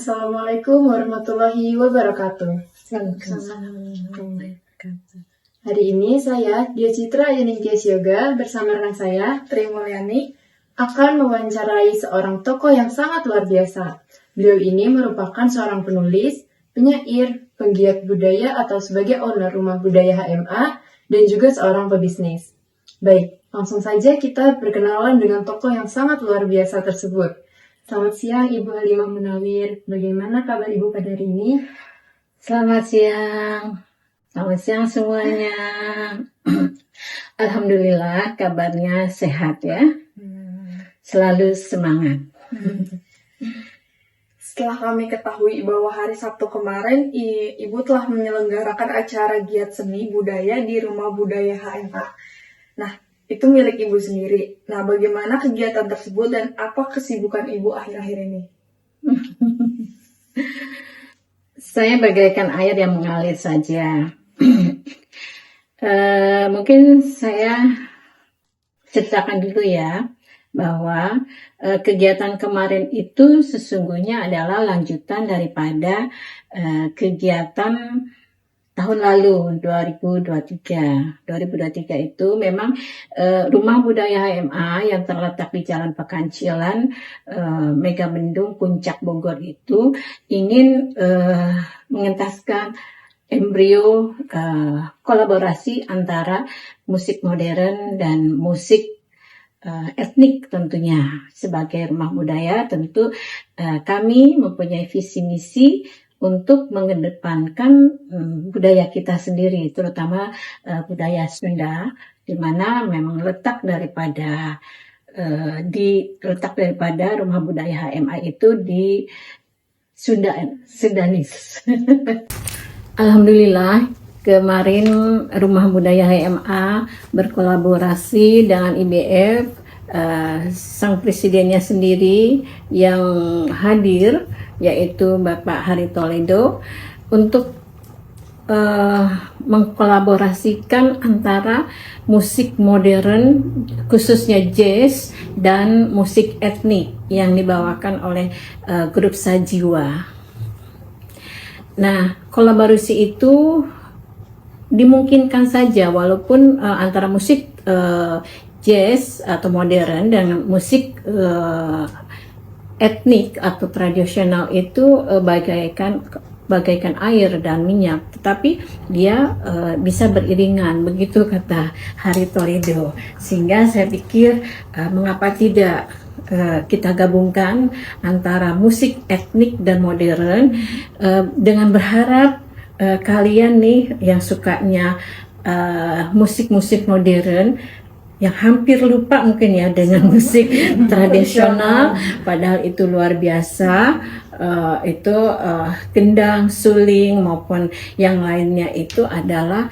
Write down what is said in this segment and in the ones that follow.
Assalamualaikum warahmatullahi wabarakatuh. Hari ini saya, Dia Citra Yuningkias Yoga, bersama rekan saya, Tri Mulyani, akan mewawancarai seorang tokoh yang sangat luar biasa. Beliau ini merupakan seorang penulis, penyair, penggiat budaya atau sebagai owner Rumah Budaya HMA, dan juga seorang pebisnis. Baik, langsung saja kita berkenalan dengan tokoh yang sangat luar biasa tersebut. Selamat siang Ibu Halimah Munawir. Bagaimana kabar Ibu pada hari ini? Selamat siang semuanya. Alhamdulillah kabarnya sehat ya. Selalu semangat. Setelah kami ketahui bahwa hari Sabtu kemarin Ibu telah menyelenggarakan acara giat seni budaya di Rumah Budaya HMA. Nah, itu milik Ibu sendiri. Nah, bagaimana kegiatan tersebut dan apa kesibukan Ibu akhir-akhir ini? Saya bagaikan air yang mengalir saja. Mungkin saya ceritakan dulu ya, bahwa kegiatan kemarin itu sesungguhnya adalah lanjutan daripada kegiatan tahun lalu 2023 itu memang Rumah Budaya HMA yang terletak di Jalan Pekancilan, Megamendung, Puncak Bogor itu ingin mengentaskan embrio kolaborasi antara musik modern dan musik etnik tentunya. Sebagai rumah budaya tentu kami mempunyai visi misi untuk mengedepankan budaya kita sendiri, terutama budaya Sunda, di mana memang letak daripada Rumah Budaya HMA itu di Sundanis. Alhamdulillah kemarin Rumah Budaya HMA berkolaborasi dengan IBF, sang presidennya sendiri yang hadir yaitu Bapak Hari Toledo untuk mengkolaborasikan antara musik modern khususnya jazz dan musik etnik yang dibawakan oleh grup Sajiwa. Nah, kolaborasi itu dimungkinkan saja walaupun antara musik jazz atau modern dan musik etnik atau tradisional itu bagaikan air dan minyak, tetapi dia bisa beriringan, begitu kata Hari Toledo. Sehingga saya pikir mengapa tidak kita gabungkan antara musik etnik dan modern, dengan berharap kalian nih yang sukanya musik-musik modern yang hampir lupa mungkin ya dengan musik tradisional, padahal itu luar biasa. Itu gendang, suling maupun yang lainnya itu adalah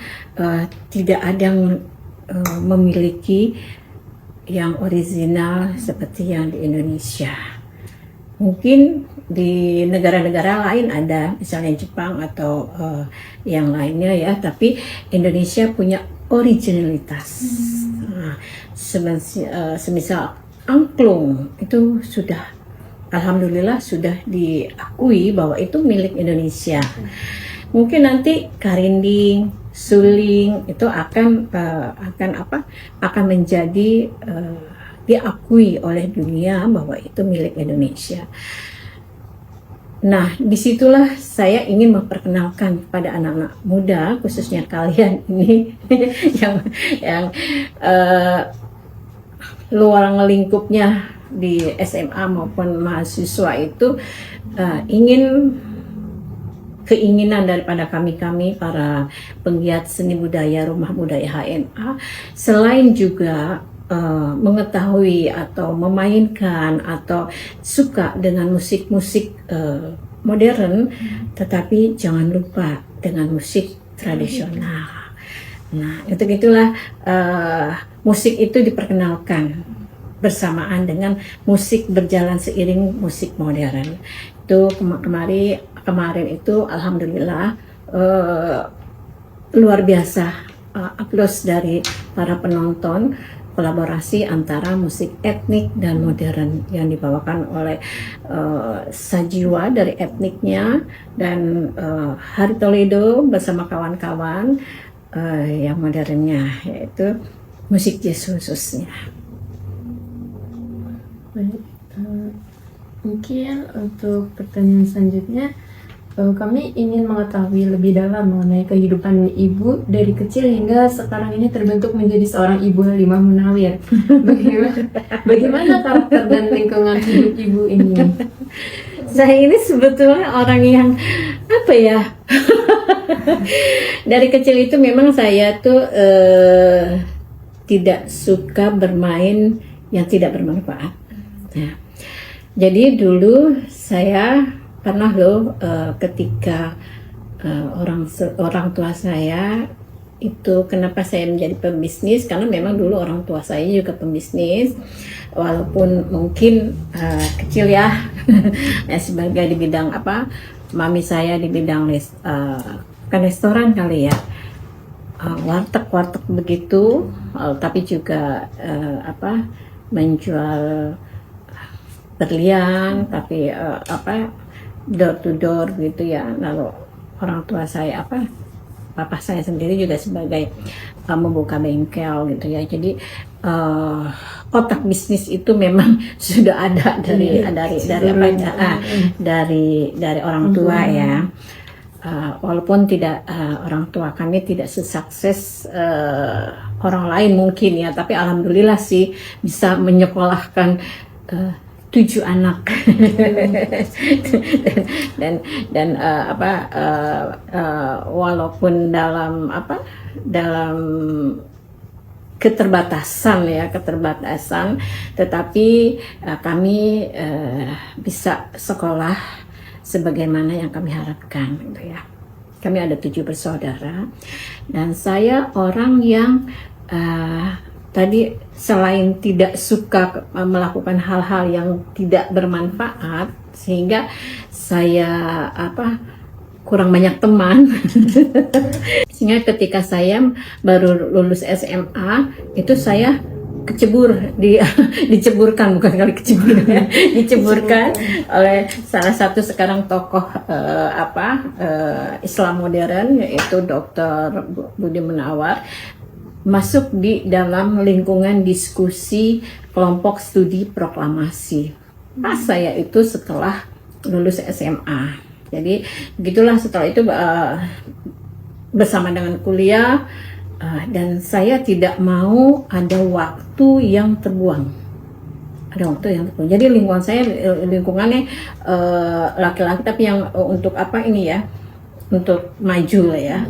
tidak ada yang memiliki yang original seperti yang di Indonesia. Mungkin di negara-negara lain ada, misalnya Jepang atau yang lainnya ya, tapi Indonesia punya originalitas. Nah, semisal angklung itu sudah, alhamdulillah sudah diakui bahwa itu milik Indonesia. Mungkin nanti karinding, suling itu akan menjadi diakui oleh dunia bahwa itu milik Indonesia. Nah, disitulah saya ingin memperkenalkan kepada anak-anak muda, khususnya kalian ini yang luar lingkupnya di SMA maupun mahasiswa itu keinginan daripada kami para penggiat seni budaya Rumah Budaya HMA, selain juga mengetahui atau memainkan atau suka dengan musik-musik modern, tetapi jangan lupa dengan musik tradisional. Nah, itulah musik itu diperkenalkan bersamaan dengan musik berjalan seiring musik modern. Itu kemarin itu alhamdulillah luar biasa aplaus dari para penonton. kolaborasi antara musik etnik dan modern yang dibawakan oleh Sajiwa dari etniknya dan Hari Toledo bersama kawan-kawan yang modernnya, yaitu musik jazz khususnya. Baik, mungkin untuk pertanyaan selanjutnya, kami ingin mengetahui lebih dalam mengenai kehidupan ibu dari kecil hingga sekarang ini terbentuk menjadi seorang ibu Halimah Munawir. Bagaimana karakter dan lingkungan hidup ibu ini? Saya ini sebetulnya orang yang apa ya? Dari kecil itu memang saya tuh tidak suka bermain yang tidak bermanfaat. Nah, jadi dulu saya pernah loh ketika orang tua saya itu, kenapa saya menjadi pembisnis, karena memang dulu orang tua saya juga pembisnis, walaupun mungkin kecil ya, ya sebagai di bidang apa, mami saya di bidang restoran kali ya, warteg begitu, tapi juga menjual berlian, tapi door to door gitu ya. Lalu orang tua saya papa saya sendiri juga sebagai membuka bengkel gitu ya. Jadi otak bisnis itu memang sudah ada dari orang tua ya. Walaupun tidak orang tua kami tidak sesukses orang lain mungkin ya, tapi alhamdulillah sih bisa menyekolahkan 7 anak dan walaupun dalam keterbatasan, tetapi kami bisa sekolah sebagaimana yang kami harapkan gitu ya. Kami ada 7 bersaudara dan saya orang yang tadi selain tidak suka melakukan hal-hal yang tidak bermanfaat, sehingga saya kurang banyak teman. Sehingga ketika saya baru lulus SMA itu saya diceburkan oleh salah satu sekarang tokoh Islam modern, yaitu Dr. Budi Munawar, masuk di dalam lingkungan diskusi kelompok studi proklamasi. Pas saya itu setelah lulus SMA. Jadi begitulah, setelah itu bersama dengan kuliah, dan saya tidak mau ada waktu yang terbuang. Jadi lingkungan saya lingkungannya laki-laki, tapi yang untuk untuk maju lah ya.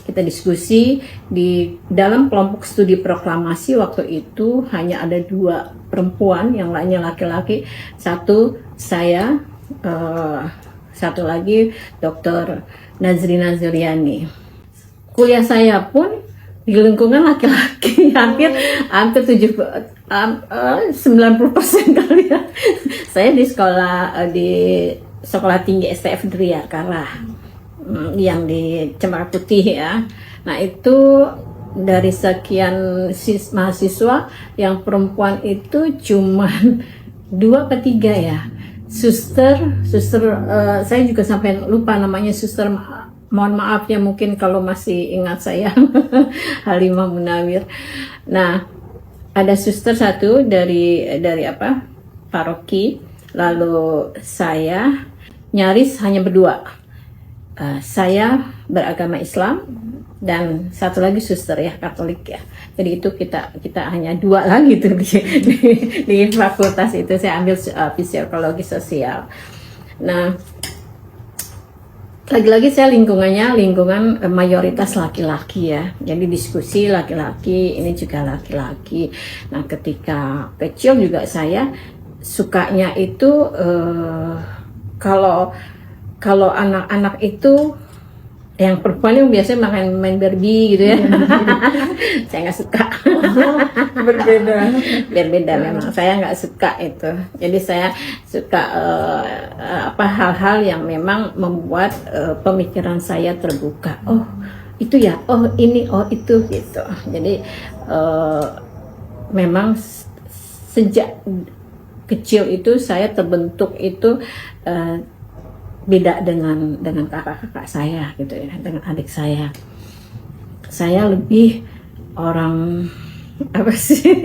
Kita diskusi di dalam kelompok studi proklamasi. Waktu itu hanya ada 2 perempuan, yang lainnya laki-laki. Satu saya, satu lagi Dr. Nazrina Zuliani. Kuliah saya pun di lingkungan laki-laki, hampir 90% kali ya. Saya di sekolah tinggi STF Dria Karah, yang di Cemara Putih ya. Nah itu dari sekian mahasiswa yang perempuan itu cuman 2 atau 3 ya. Suster saya juga sampai lupa namanya, suster, mohon maaf ya mungkin kalau masih ingat saya. Halimah Munawir. Nah ada suster satu dari paroki, lalu saya nyaris hanya berdua. Saya beragama Islam dan satu lagi suster ya, Katolik ya. Jadi itu kita hanya 2 lagi tuh di fakultas itu. Saya ambil psikologi sosial. Nah, lagi-lagi saya lingkungan mayoritas laki-laki ya. Jadi diskusi laki-laki, ini juga laki-laki. Nah, ketika kecil juga saya sukanya itu kalau anak-anak itu yang perempuan itu biasanya main Barbie gitu ya. Saya nggak suka. Berbeda memang, saya nggak suka itu. Jadi saya suka hal-hal yang memang membuat pemikiran saya terbuka. Oh itu ya, oh ini, oh itu gitu. Jadi memang sejak kecil itu saya terbentuk itu beda dengan kakak-kakak saya gitu ya, dengan adik saya. Saya lebih orang apa sih?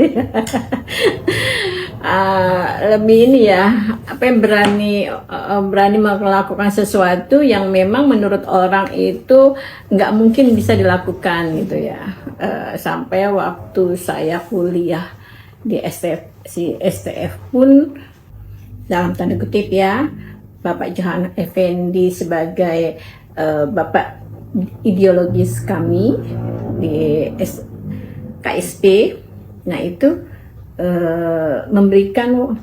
Lebih ini ya, apa yang berani melakukan sesuatu yang memang menurut orang itu nggak mungkin bisa dilakukan gitu ya. Sampai waktu saya kuliah di STF pun, dalam tanda kutip ya, Bapak Johan Effendi sebagai bapak ideologis kami di KSP, nah itu memberikan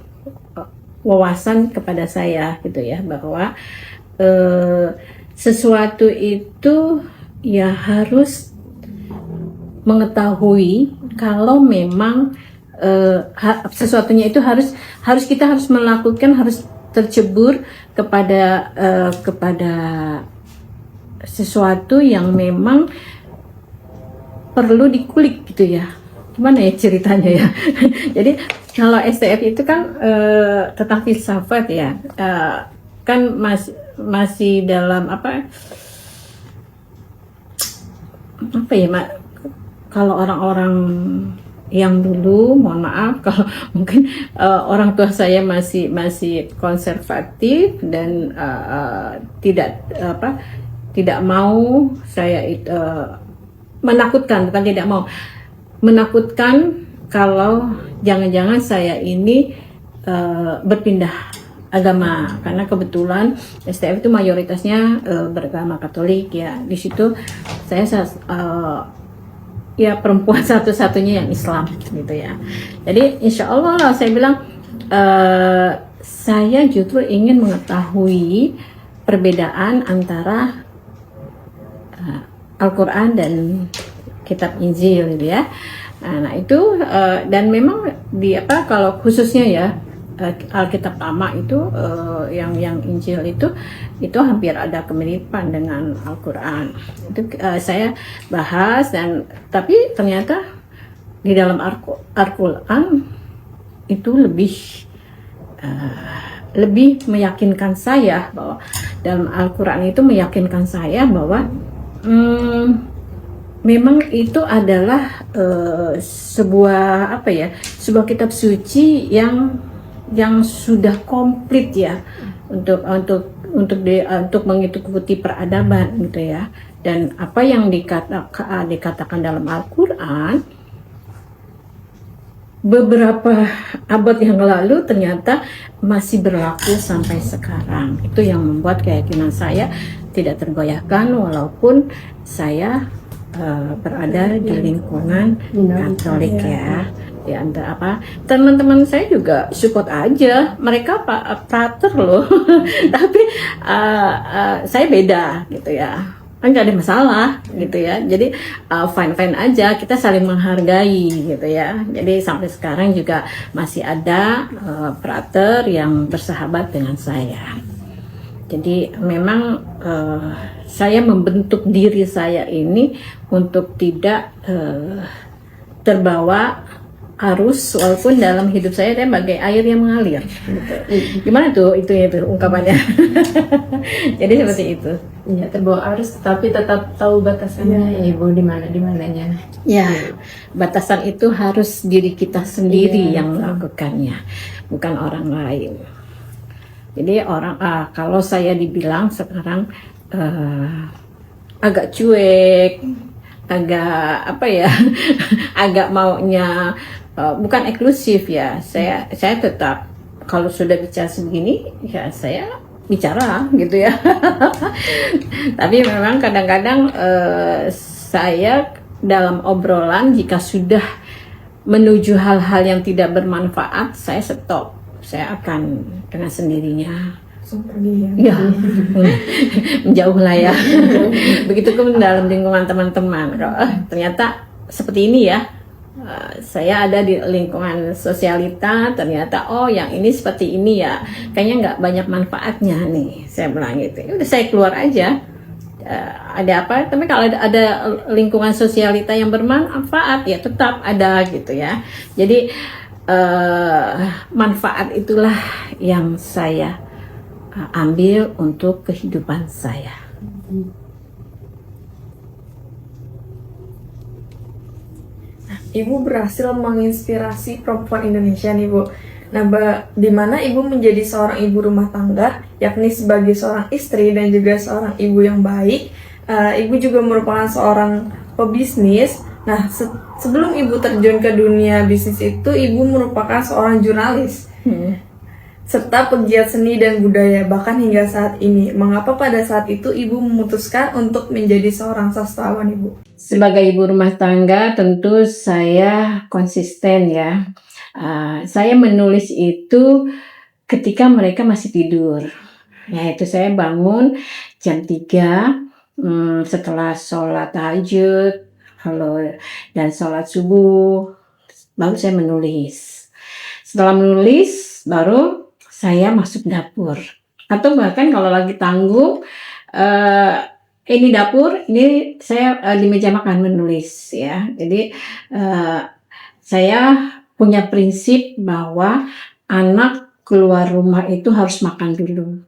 wawasan kepada saya gitu ya, bahwa sesuatu itu ya harus mengetahui kalau memang sesuatunya itu harus kita harus melakukan, harus tercebur kepada sesuatu yang memang perlu dikulik gitu ya. Gimana ya ceritanya ya? Jadi kalau STF itu kan tentang filsafat ya, kan masih dalam apa ya, kalau orang-orang yang dulu, mohon maaf kalau mungkin orang tua saya masih konservatif dan tidak mau saya menakutkan, bukan tidak mau, menakutkan kalau jangan-jangan saya ini berpindah agama, karena kebetulan STF itu mayoritasnya beragama Katolik ya. Di situ saya ya perempuan satu-satunya yang Islam gitu ya. Jadi insya Allah saya bilang saya justru ingin mengetahui perbedaan antara Al-Quran dan kitab Injil gitu ya. Nah itu dan memang kalau khususnya ya Alkitab lama itu yang Injil itu hampir ada kemiripan dengan Al-Quran. Itu saya bahas, dan tapi ternyata di dalam Al-Quran itu lebih meyakinkan saya, bahwa dalam Al-Quran itu meyakinkan saya bahwa memang itu adalah sebuah kitab suci yang sudah komplit ya, untuk mengikuti peradaban gitu ya. Dan apa yang dikatakan dalam Al-Quran beberapa abad yang lalu ternyata masih berlaku sampai sekarang. Itu yang membuat keyakinan saya tidak tergoyahkan walaupun saya berada di lingkungan Katolik ya. Di antara teman-teman saya juga support aja, mereka prater loh tapi saya beda gitu ya, kan nggak ada masalah gitu ya. Jadi fine aja, kita saling menghargai gitu ya. Jadi sampai sekarang juga masih ada prater yang bersahabat dengan saya. Jadi memang saya membentuk diri saya ini untuk tidak terbawa arus, walaupun dalam hidup saya bagai air yang mengalir gitu. Gimana tuh itu ungkapannya? Jadi seperti itu ya, terbawa arus tapi tetap tahu batasannya ya Ibu, di mananya ya. Batasan itu harus diri kita sendiri yang melakukannya, bukan orang lain. Jadi kalau saya dibilang sekarang agak cuek, agak agak maunya bukan eksklusif ya. Saya tetap kalau sudah bicara begini ya saya bicara gitu ya. Tapi memang kadang-kadang saya dalam obrolan jika sudah menuju hal-hal yang tidak bermanfaat, saya stop. Saya akan dengan sendirinya ya, menjauh lah ya. Begitupun dalam lingkungan teman-teman. Ternyata seperti ini ya, saya ada di lingkungan sosialita, ternyata yang ini seperti ini ya, kayaknya nggak banyak manfaatnya nih, saya bilang gitu. Udah saya keluar aja, ada apa? Tapi kalau ada lingkungan sosialita yang bermanfaat ya tetap ada gitu ya. Jadi manfaat itulah yang saya ambil untuk kehidupan saya. Ibu berhasil menginspirasi perempuan Indonesia nih Bu. Nah, di mana Ibu menjadi seorang ibu rumah tangga, yakni sebagai seorang istri dan juga seorang ibu yang baik. Ibu juga merupakan seorang pebisnis. Nah, sebelum Ibu terjun ke dunia bisnis itu, Ibu merupakan seorang jurnalis. Serta pegiat seni dan budaya, bahkan hingga saat ini. Mengapa pada saat itu Ibu memutuskan untuk menjadi seorang sastrawan, Ibu? Sebagai ibu rumah tangga tentu saya konsisten ya. Saya menulis itu ketika mereka masih tidur. Yaitu saya bangun jam 3 setelah sholat tahajud dan sholat subuh, baru saya menulis. Setelah menulis baru saya masuk dapur, atau bahkan kalau lagi tanggung, ini dapur, ini saya di meja makan menulis ya. Jadi saya punya prinsip bahwa anak keluar rumah itu harus makan dulu,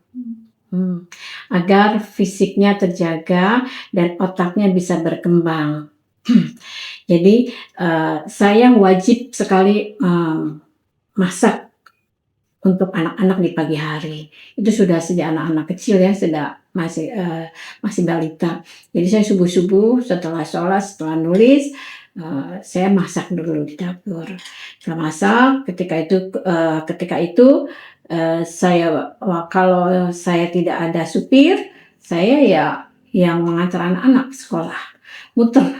agar fisiknya terjaga dan otaknya bisa berkembang. Jadi saya wajib sekali masak untuk anak-anak di pagi hari. Itu sudah sejak anak-anak kecil ya, sudah masih balita. Jadi saya subuh-subuh setelah sholat, setelah nulis, saya masak dulu di dapur. Setelah masak, ketika itu saya, kalau saya tidak ada supir, saya ya yang mengantar anak-anak sekolah, muter.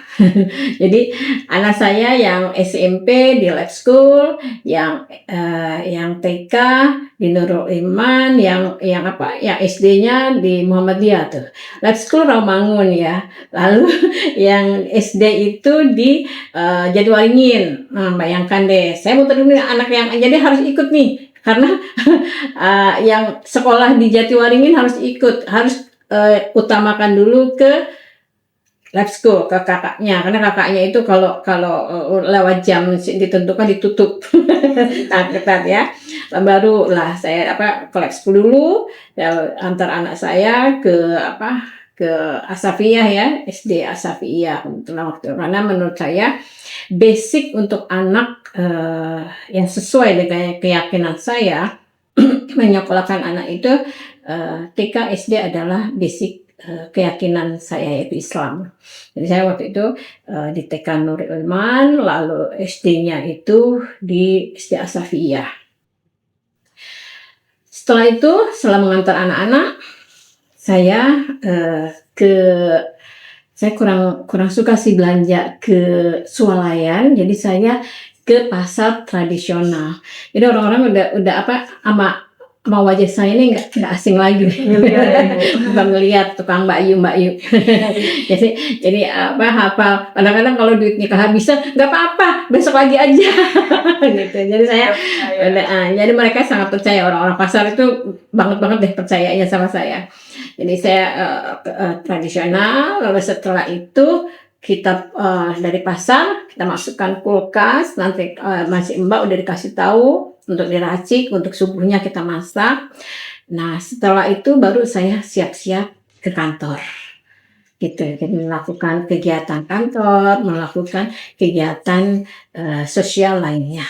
Jadi anak saya yang SMP di Lab School, yang TK di Nurul Iman, yang SD-nya di Muhammadiyah tuh. Lab School Rawamangun ya. Lalu yang SD itu di Jatiwaringin. Nah, bayangkan deh, saya muter dulu anak yang jadi harus ikut nih. Karena yang sekolah di Jatiwaringin harus ikut, harus utamakan dulu ke Lab School ke kakaknya, karena kakaknya itu kalau lewat jam ditentukan ditutup. Nah, ketat ya. Baru lah saya ke Lab School dulu, ya, antar anak saya ke Asafiyah ya, SD Asafiyah. Karena menurut saya basic untuk anak yang sesuai dengan keyakinan saya menyekolahkan anak itu TK SD adalah basic keyakinan saya, yaitu Islam. Jadi saya waktu itu di TK Nurul Iman, lalu SD-nya itu di SD Asafiyah. Setelah itu, setelah mengantar anak-anak, saya kurang suka sih belanja ke swalayan, jadi saya ke pasar tradisional. Jadi orang-orang udah sama wajah saya ini nggak asing lagi, bukan ngelihat tukang Mbak Yu. jadi hafal. Kadang-kadang kalau duitnya kehabisan, nggak apa-apa, besok lagi aja. Gitu. Jadi jadi mereka sangat percaya, orang-orang pasar itu banget deh percayanya sama saya. Jadi saya tradisional, lalu setelah itu kita dari pasar kita masukkan kulkas, nanti masih Mbak udah dikasih tahu untuk diracik, untuk subuhnya kita masak. Nah, setelah itu baru saya siap-siap ke kantor. Gitu. Jadi melakukan kegiatan kantor, melakukan kegiatan sosial lainnya.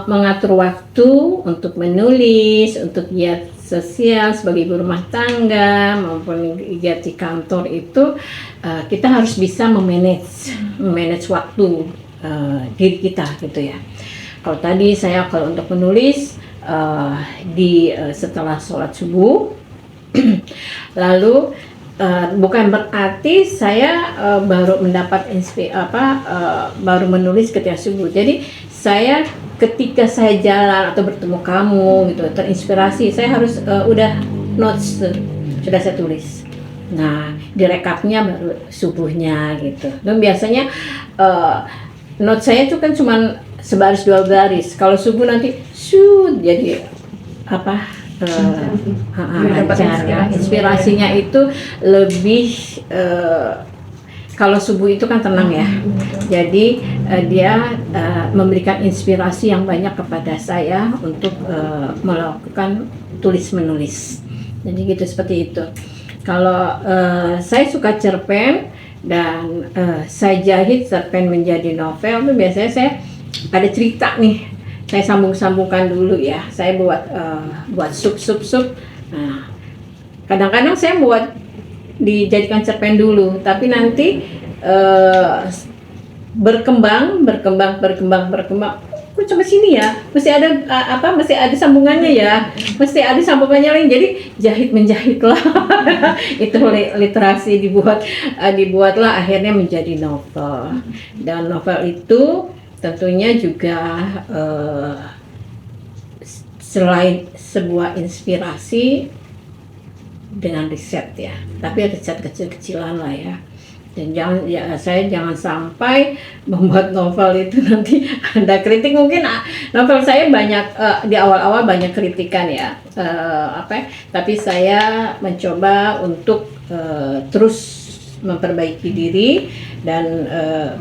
Mengatur waktu untuk menulis, untuk giat sosial sebagai ibu rumah tangga maupun giat di kantor itu kita harus bisa memanage waktu diri kita gitu ya. Kalau tadi saya untuk menulis setelah sholat subuh, lalu bukan berarti saya baru mendapat baru menulis ketika subuh. Jadi saya ketika saya jalan atau bertemu kamu gitu terinspirasi, saya harus udah notes sudah saya tulis. Nah, direkapnya baru subuhnya gitu. Dan biasanya notes saya itu kan cuman sebaris 2 baris. Kalau subuh nanti jadi lancar ya. Inspirasinya itu lebih kalau subuh itu kan tenang ya. Jadi dia memberikan inspirasi yang banyak kepada saya untuk melakukan tulis menulis. Jadi gitu, seperti itu. Kalau saya suka cerpen dan saya jahit cerpen menjadi novel, itu biasanya saya ada cerita nih. Saya sambung-sambungkan dulu ya. Saya buat sup. Nah, kadang-kadang saya buat dijadikan cerpen dulu, tapi nanti berkembang. Kok cuma sini ya? Mesti ada mesti ada sambungannya ya. Mesti ada sambungannya lain. Jadi jahit menjahitlah. Itu literasi dibuatlah akhirnya menjadi novel. Dan novel itu tentunya juga selain sebuah inspirasi dengan riset ya, tapi riset kecil-kecilan lah ya. Dan saya jangan sampai membuat novel itu nanti ada kritik. Mungkin novel saya banyak di awal-awal banyak kritikan ya, tapi saya mencoba untuk terus memperbaiki diri dan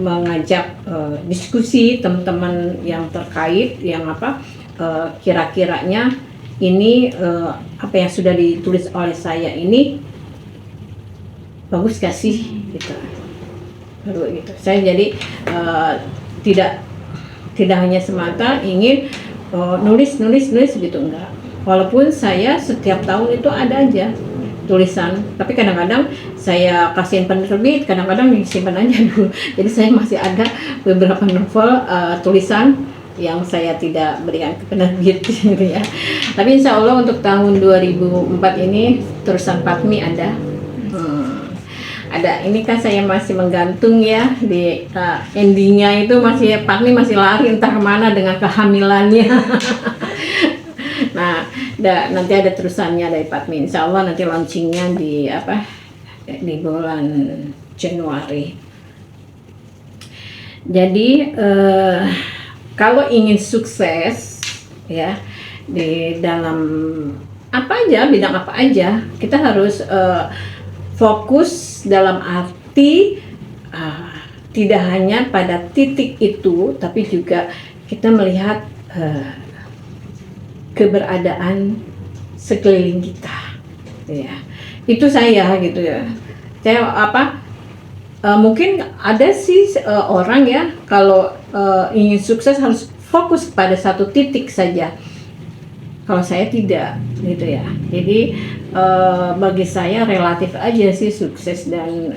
mengajak diskusi teman-teman yang terkait, yang kira-kiranya ini apa yang sudah ditulis oleh saya ini bagus gak sih gitu. Baru gitu. Saya jadi tidak hanya semata ingin nulis gitu, enggak. Walaupun saya setiap tahun itu ada aja tulisan, tapi kadang-kadang saya kasihin penerbit, kadang-kadang disimpan aja dulu. Jadi saya masih ada beberapa novel tulisan yang saya tidak berikan ke penerbit gitu ya. Tapi insya Allah untuk tahun 2004 ini tulisan Patmi ada. Ada, ini kan saya masih menggantung ya di endingnya itu Patmi masih lari entah kemana dengan kehamilannya. Nah, nanti ada terusannya dari Patmi. Insya Allah nanti launchingnya di bulan Januari. Jadi kalau ingin sukses ya di dalam bidang apa aja, kita harus fokus dalam arti tidak hanya pada titik itu, tapi juga kita melihat keberadaan sekeliling kita, ya. Itu saya gitu ya. Saya mungkin ada sih orang ya kalau ingin sukses harus fokus pada satu titik saja. Kalau saya tidak gitu ya. Jadi bagi saya relatif aja sih sukses dan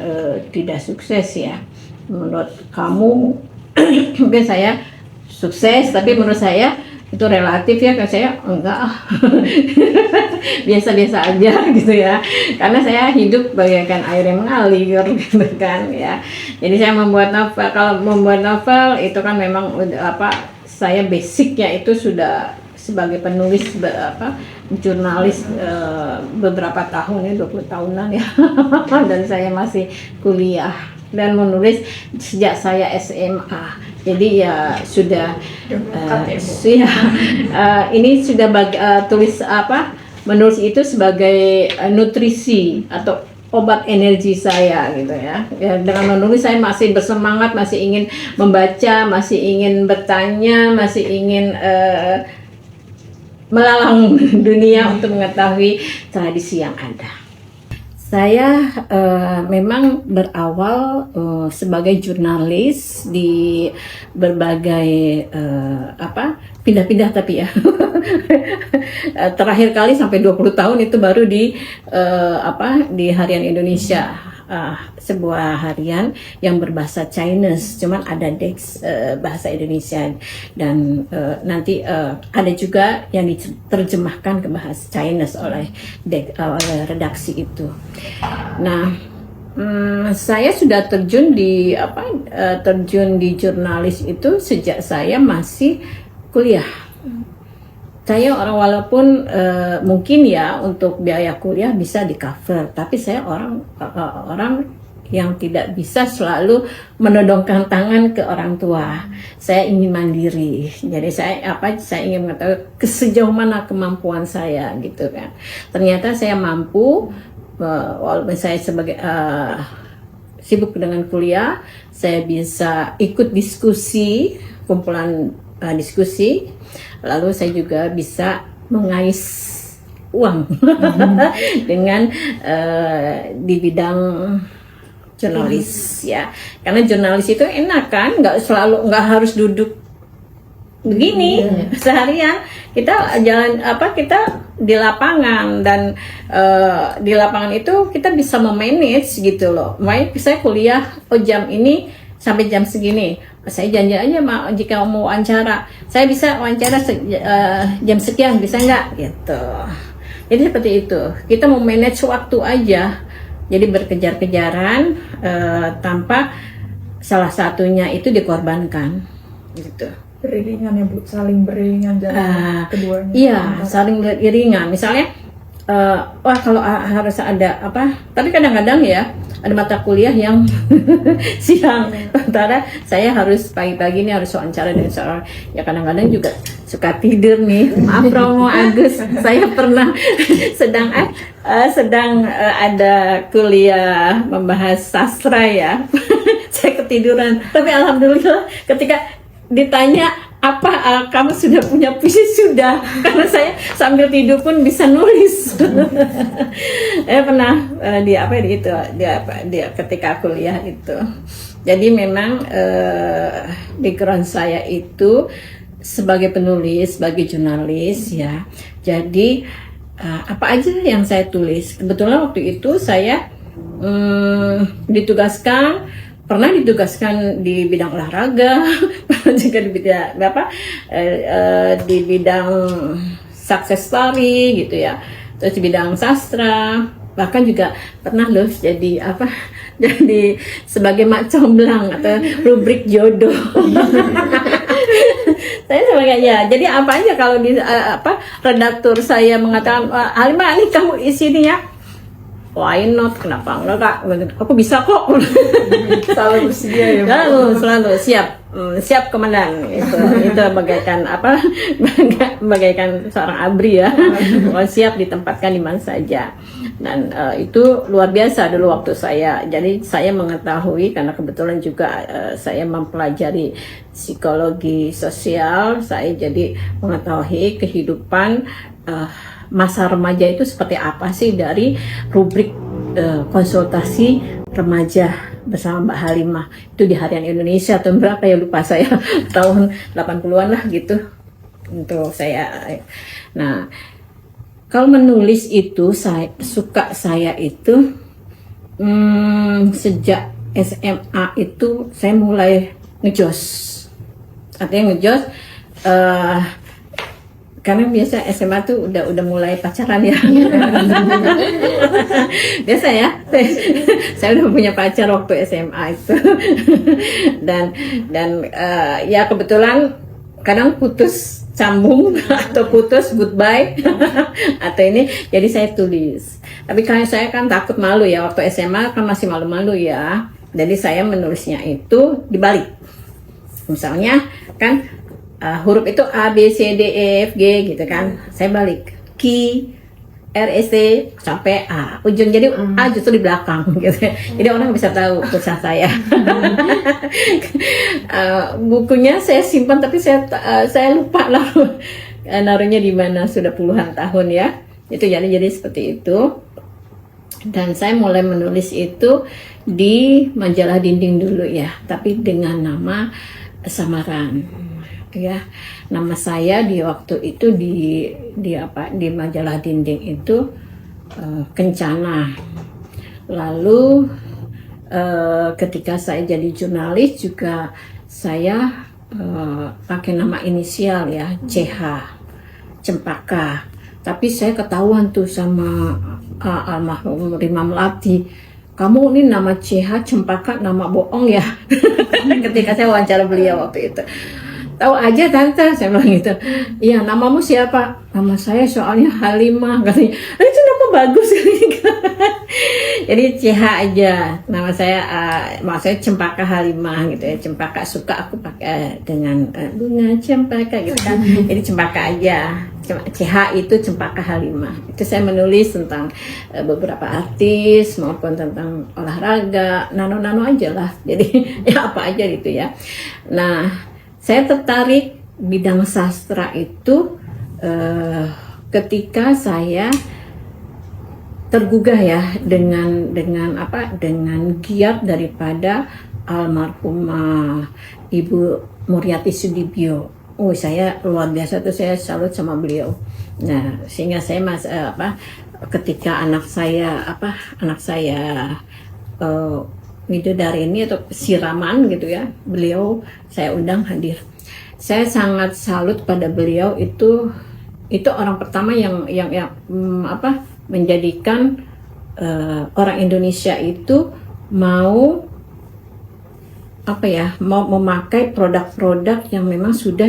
tidak sukses ya. Menurut kamu mungkin saya sukses, tapi menurut saya itu relatif ya, kan saya enggak biasa-biasa aja gitu ya, karena saya hidup bagaikan air yang mengalir gitu kan ya. Jadi saya membuat novel, kalau membuat novel itu kan memang saya basicnya itu sudah sebagai penulis jurnalis beberapa tahun ya, 20 tahunan ya. Dan saya masih kuliah dan menulis sejak saya SMA. Jadi ya sudah ini sudah tulis menulis itu sebagai nutrisi atau obat energi saya gitu ya. Dengan menulis saya masih bersemangat, masih ingin membaca, masih ingin bertanya, masih ingin melalang dunia untuk mengetahui tradisi yang ada. Saya memang berawal sebagai jurnalis di berbagai pindah-pindah tapi ya terakhir kali sampai 20 tahun itu baru di Harian Indonesia, sebuah harian yang berbahasa Chinese, cuman ada teks bahasa Indonesia dan nanti ada juga yang diterjemahkan ke bahasa Chinese oleh redaksi itu. Nah, saya sudah terjun di jurnalis itu sejak saya masih kuliah. Saya walaupun mungkin ya untuk biaya kuliah bisa di cover, tapi saya orang yang tidak bisa selalu menodongkan tangan ke orang tua. Saya ingin mandiri. Jadi saya ingin mengetahui sejauh mana kemampuan saya gitu kan. Ternyata saya mampu, walaupun saya sebagai sibuk dengan kuliah, saya bisa ikut diskusi, kumpulan diskusi, lalu saya juga bisa mengais uang dengan di bidang jurnalis ya, karena jurnalis itu enak kan, nggak harus duduk begini seharian. Kita kita di lapangan, dan di lapangan itu kita bisa memanage gitu loh. Makanya saya kuliah jam ini sampai jam segini, saya janji aja jika mau wawancara, saya bisa wawancara jam sekian, bisa nggak gitu. Jadi seperti itu, kita mau manage waktu aja. Jadi berkejar-kejaran tanpa salah satunya itu dikorbankan gitu. Beriringan ya Bu, saling beriringan jalan keduanya. Iya, saling beriringan. Misalnya kalau harus ada tapi kadang-kadang ya ada mata kuliah yang siang, sementara saya harus pagi-pagi ini harus wawancara dengan seorang, ya kadang-kadang juga suka tidur nih. Maaf Romo Agus, saya pernah sedang ada kuliah membahas sastra ya. Saya ketiduran, tapi alhamdulillah ketika ditanya kamu sudah punya puisi, sudah, karena saya sambil tidur pun bisa nulis. Pernah dia ketika kuliah itu. Jadi memang background saya itu sebagai penulis, sebagai jurnalis ya. Jadi apa aja yang saya tulis. Kebetulan waktu itu saya pernah ditugaskan di bidang olahraga, juga di bidang success story gitu ya, terus di bidang sastra, bahkan juga pernah loh jadi sebagai mak comblang atau rubrik jodoh. Saya sebagai jadi apa aja kalau di redaktur saya mengatakan, Halimah ini kamu isi ini ya. Why not? Kenapa enggak Kak? Aku bisa kok. Selalu bersedia ya Bu. Selalu siap komandan. Itu bagaikan seorang abri ya. Siap ditempatkan di mana saja. Dan itu luar biasa dulu waktu saya. Jadi saya mengetahui, karena kebetulan juga saya mempelajari psikologi sosial, saya jadi mengetahui kehidupan masa remaja itu seperti apa sih dari rubrik konsultasi remaja bersama Mbak Halimah. Itu di Harian Indonesia tahun berapa ya, lupa saya, tahun 80-an lah gitu untuk saya. Nah, kalau menulis itu saya itu sejak SMA itu saya mulai ngejos. Artinya ngejos karena biasa SMA tuh udah mulai pacaran ya. Biasa ya. Saya udah punya pacar waktu SMA itu. dan ya kebetulan kadang putus sambung atau putus goodbye atau ini, jadi saya tulis. Tapi karena saya kan takut malu ya, waktu SMA kan masih malu-malu ya. Jadi saya menulisnya itu dibalik. Misalnya kan huruf itu A, B, C, D, E, F, G gitu kan. Saya balik Q, R, S, T sampai A. Ujung jadi A justru di belakang gitu. Jadi orang bisa tahu tulisan saya. Bukunya saya simpan, tapi saya lupa lah naruhnya di mana, sudah puluhan tahun ya. Itu jadi seperti itu. Dan saya mulai menulis itu di majalah Dinding dulu ya, tapi dengan nama samaran. Ya, nama saya di waktu itu di majalah Dinding itu Kencana. Lalu ketika saya jadi jurnalis juga saya pakai nama inisial ya, CH, Cempaka. Tapi saya ketahuan tuh sama almarhum Rima Melati, kamu ini nama CH Cempaka nama bohong ya. Ketika saya wawancara beliau waktu itu, tahu aja tante, saya bilang gitu. Iya, namamu siapa? Nama saya soalnya Halimah, katanya. Itu nama oh bagus. Jadi CH aja nama saya, maksudnya Cempaka Halimah gitu ya. Cempaka suka aku pakai dengan bunga cempaka gitu kan. Jadi Cempaka aja. CH itu Cempaka Halimah. Itu saya menulis tentang beberapa artis maupun tentang olahraga, nano-nano aja lah. Jadi ya apa aja gitu ya. Nah, saya tertarik bidang sastra itu ketika saya tergugah ya dengan giat daripada almarhumah Ibu Muriati Sudibyo. Oh, saya luar biasa tuh, saya salut sama beliau. Nah, sehingga saya ketika anak saya Widodarini atau siraman gitu ya, beliau saya undang hadir. Saya sangat salut pada beliau, itu orang pertama yang menjadikan orang Indonesia itu mau memakai produk-produk yang memang sudah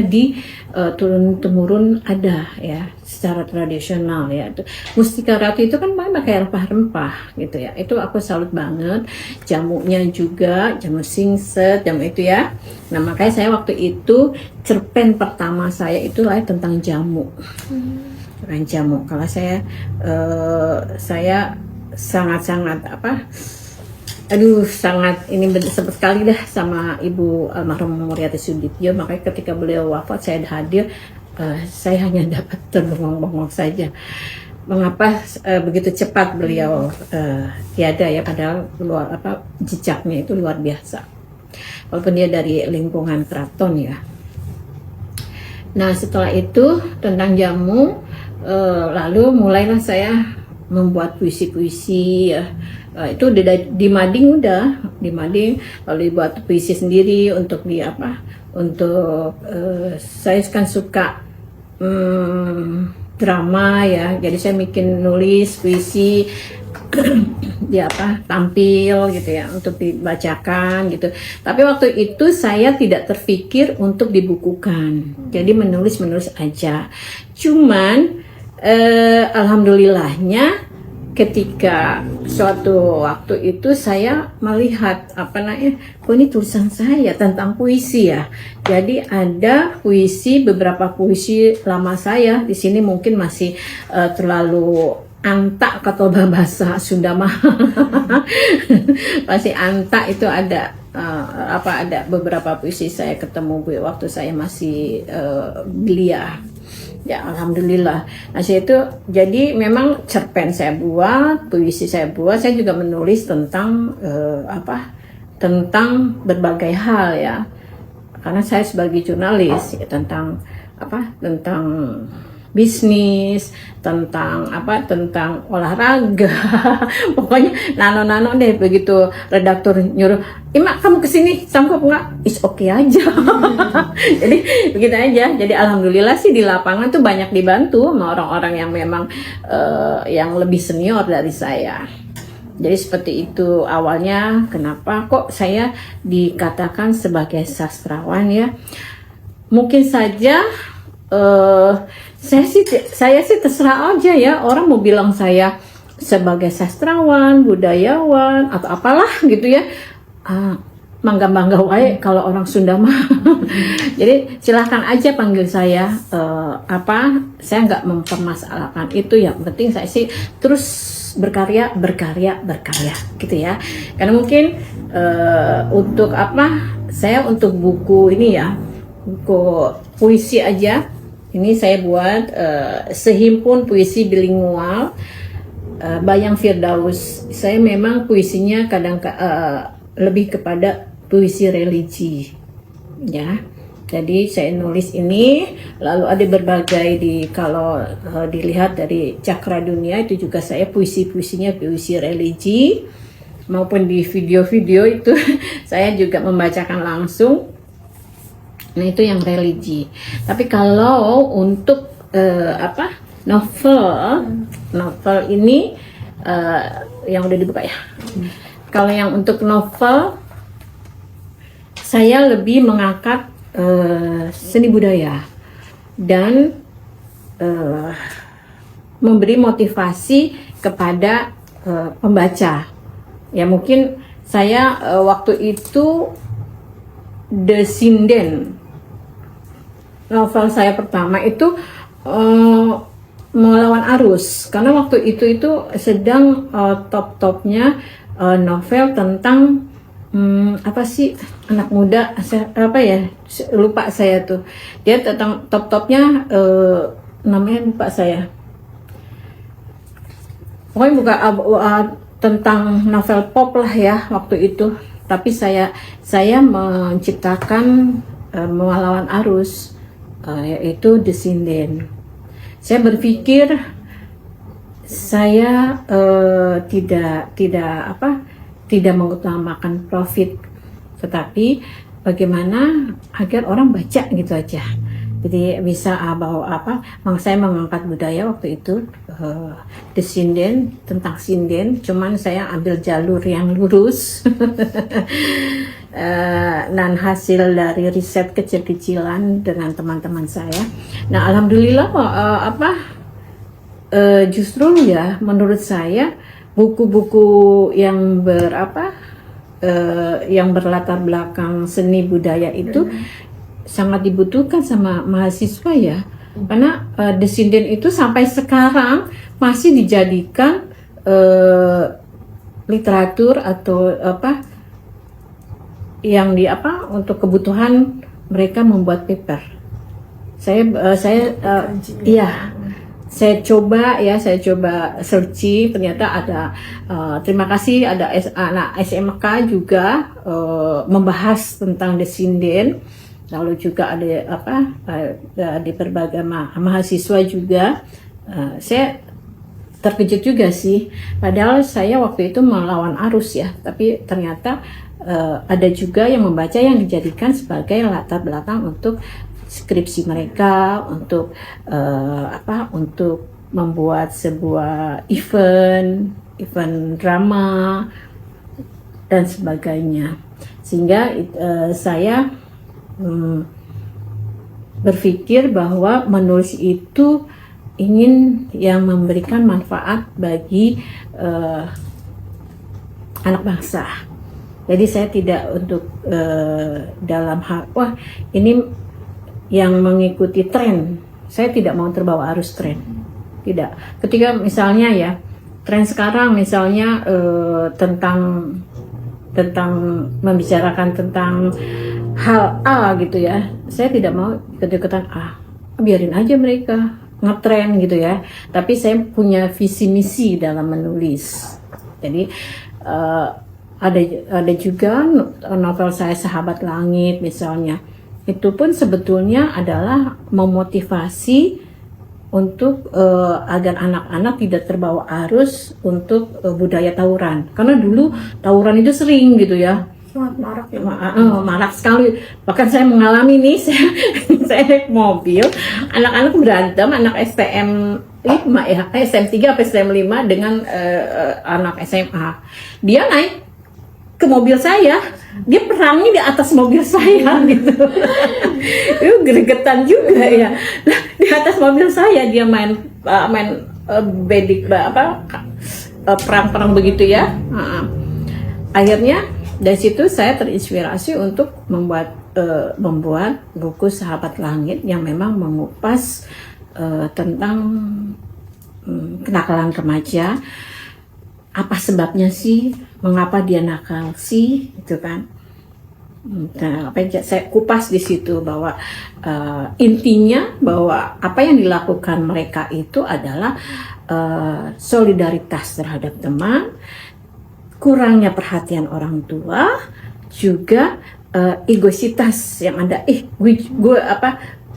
turun-temurun ada ya secara tradisional ya. Itu Mustika Ratu itu kan pakai rempah-rempah gitu ya. Itu aku salut banget. Jamunya juga, jamu singset, jamu itu ya. Nah, makanya saya waktu itu cerpen pertama saya itu tentang jamu. Tentang jamu. Kalau saya sangat-sangat sangat ini sebut sekali dah sama Ibu almarhum Muriati Sudibyo. Makanya ketika beliau wafat saya hadir, saya hanya dapat terbengong-bengong saja. Mengapa begitu cepat beliau tiada ya, padahal jejaknya itu luar biasa. Walaupun dia dari lingkungan keraton ya. Nah, setelah itu tentang jamu, lalu mulailah saya membuat puisi-puisi ya. Itu di Mading lalu dibuat puisi sendiri untuk saya kan suka drama ya, jadi saya nulis puisi tampil gitu ya untuk dibacakan gitu. Tapi waktu itu saya tidak terpikir untuk dibukukan, jadi menulis aja. Cuman alhamdulillahnya ketika suatu waktu itu saya melihat kok ini tulisan saya tentang puisi ya. Jadi ada beberapa puisi lama saya di sini mungkin masih terlalu antak atau bahasa Sunda mah. Masih antak, itu ada ada beberapa puisi saya ketemu waktu saya masih belia. Ya, alhamdulillah. Nah, jadi memang cerpen saya buat, puisi saya buat, saya juga menulis tentang tentang berbagai hal ya. Karena saya sebagai jurnalis ya, tentang bisnis, tentang olahraga. Pokoknya nano deh, begitu redaktur nyuruh, "Ima, kamu kesini, sanggup nggak?" It's okay aja. Jadi begitu aja. Jadi alhamdulillah sih di lapangan tuh banyak dibantu sama orang-orang yang memang yang lebih senior dari saya. Jadi seperti itu awalnya kenapa kok saya dikatakan sebagai sastrawan ya. Mungkin saja saya sih terserah aja ya, orang mau bilang saya sebagai sastrawan, budayawan atau apalah gitu ya. Mangga-mangga wae kalau orang Sunda mah. Jadi silahkan aja panggil saya saya nggak mempermasalahkan itu. Yang penting saya sih terus berkarya gitu ya. Karena mungkin untuk saya untuk buku ini ya, buku puisi aja. Ini saya buat sehimpun puisi bilingual Bayang Firdaus. Saya memang puisinya kadang lebih kepada puisi religi, ya. Jadi saya nulis ini, lalu ada berbagai kalau dilihat dari Cakra Dunia itu juga saya puisinya puisi religi, maupun di video-video itu saya juga membacakan langsung. Nah, itu yang religi. Tapi kalau untuk novel ini yang udah dibuka ya. Kalau yang untuk novel saya lebih mengangkat seni budaya dan memberi motivasi kepada pembaca. Ya mungkin saya waktu itu The Sinden, novel saya pertama itu melawan arus, karena waktu itu sedang top-topnya novel tentang apa sih, anak muda, apa ya, lupa saya tuh, dia tentang top-topnya namanya lupa saya, pokoknya bukan tentang novel pop lah ya waktu itu. Tapi saya menciptakan melawan arus, yaitu The Sinden. Saya berpikir saya tidak mengutamakan profit, tetapi bagaimana agar orang baca gitu aja. Jadi bisa saya mengangkat budaya waktu itu, The Sinden, tentang sinden, cuman saya ambil jalur yang lurus. Dan hasil dari riset kecil-kecilan dengan teman-teman saya. Nah, alhamdulillah justru ya menurut saya buku-buku yang yang berlatar belakang seni budaya itu sangat dibutuhkan sama mahasiswa ya, karena The Sinden itu sampai sekarang masih dijadikan literatur atau yang untuk kebutuhan mereka membuat paper. Saya coba searching, ternyata ada terima kasih ada anak SMK juga membahas tentang The Sinden. Lalu juga ada di berbagai mahasiswa juga. Saya terkejut juga sih, padahal saya waktu itu melawan arus ya, tapi ternyata ada juga yang membaca yang dijadikan sebagai latar belakang untuk skripsi mereka, untuk untuk membuat sebuah event drama dan sebagainya. Sehingga saya berpikir bahwa menulis itu ingin yang memberikan manfaat bagi anak bangsa. Jadi saya tidak untuk dalam hal ini yang mengikuti tren. Saya tidak mau terbawa arus tren. Tidak. Ketika misalnya ya tren sekarang misalnya tentang membicarakan tentang hal A gitu ya, saya tidak mau ikut-ikutan biarin aja mereka ngetren gitu ya. Tapi saya punya visi misi dalam menulis. Jadi ada juga novel saya Sahabat Langit misalnya, itu pun sebetulnya adalah memotivasi untuk agar anak-anak tidak terbawa arus untuk budaya tawuran, karena dulu tawuran itu sering gitu ya, sangat marak ya. Marak sekali. Bahkan saya mengalami nih, saya naik mobil, anak-anak berantem, anak STM 5 ya, STM 3 atau STM 5 dengan anak SMA. Dia naik ke mobil saya, dia perangnya di atas mobil saya gitu. Itu gregetan juga ya. Nah, di atas mobil saya dia main bedik perang-perang begitu ya. Akhirnya dari situ saya terinspirasi untuk membuat buku Sahabat Langit yang memang mengupas tentang kenakalan remaja. Apa sebabnya sih, mengapa dia nakal sih, gitu kan? Nah, saya kupas di situ bahwa intinya bahwa apa yang dilakukan mereka itu adalah solidaritas terhadap teman, kurangnya perhatian orang tua, juga egositas yang ada.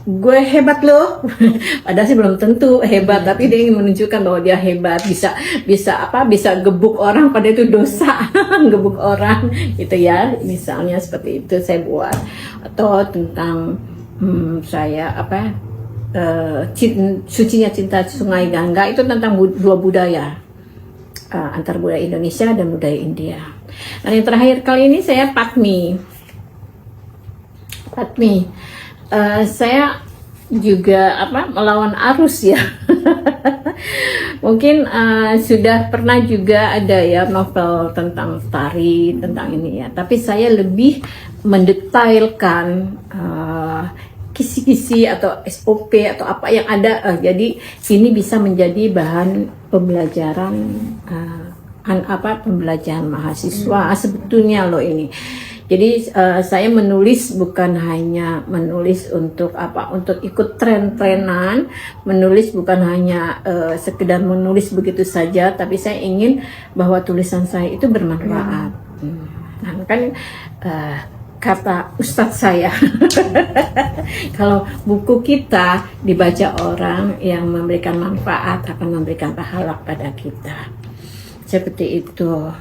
Gue hebat loh, padahal sih belum tentu hebat, tapi dia ingin menunjukkan bahwa dia hebat, bisa gebuk orang, pada itu dosa, gebuk orang gitu ya, misalnya seperti itu saya buat. Atau tentang sucinya cinta Sungai Gangga, itu tentang dua budaya, antara budaya Indonesia dan budaya India. Nah, yang terakhir kali ini saya Padmi. Saya juga melawan arus ya. Mungkin sudah pernah juga ada ya novel tentang tari, tentang ini ya. Tapi saya lebih mendetailkan kisi-kisi atau SOP atau apa yang ada. Jadi ini bisa menjadi bahan pembelajaran pembelajaran mahasiswa sebetulnya loh ini. Jadi saya menulis bukan hanya menulis untuk untuk ikut tren-trenan, menulis bukan hanya sekedar menulis begitu saja, tapi saya ingin bahwa tulisan saya itu bermanfaat. Nah, kan kata Ustadz saya, kalau buku kita dibaca orang yang memberikan manfaat akan memberikan pahala pada kita. Seperti itu.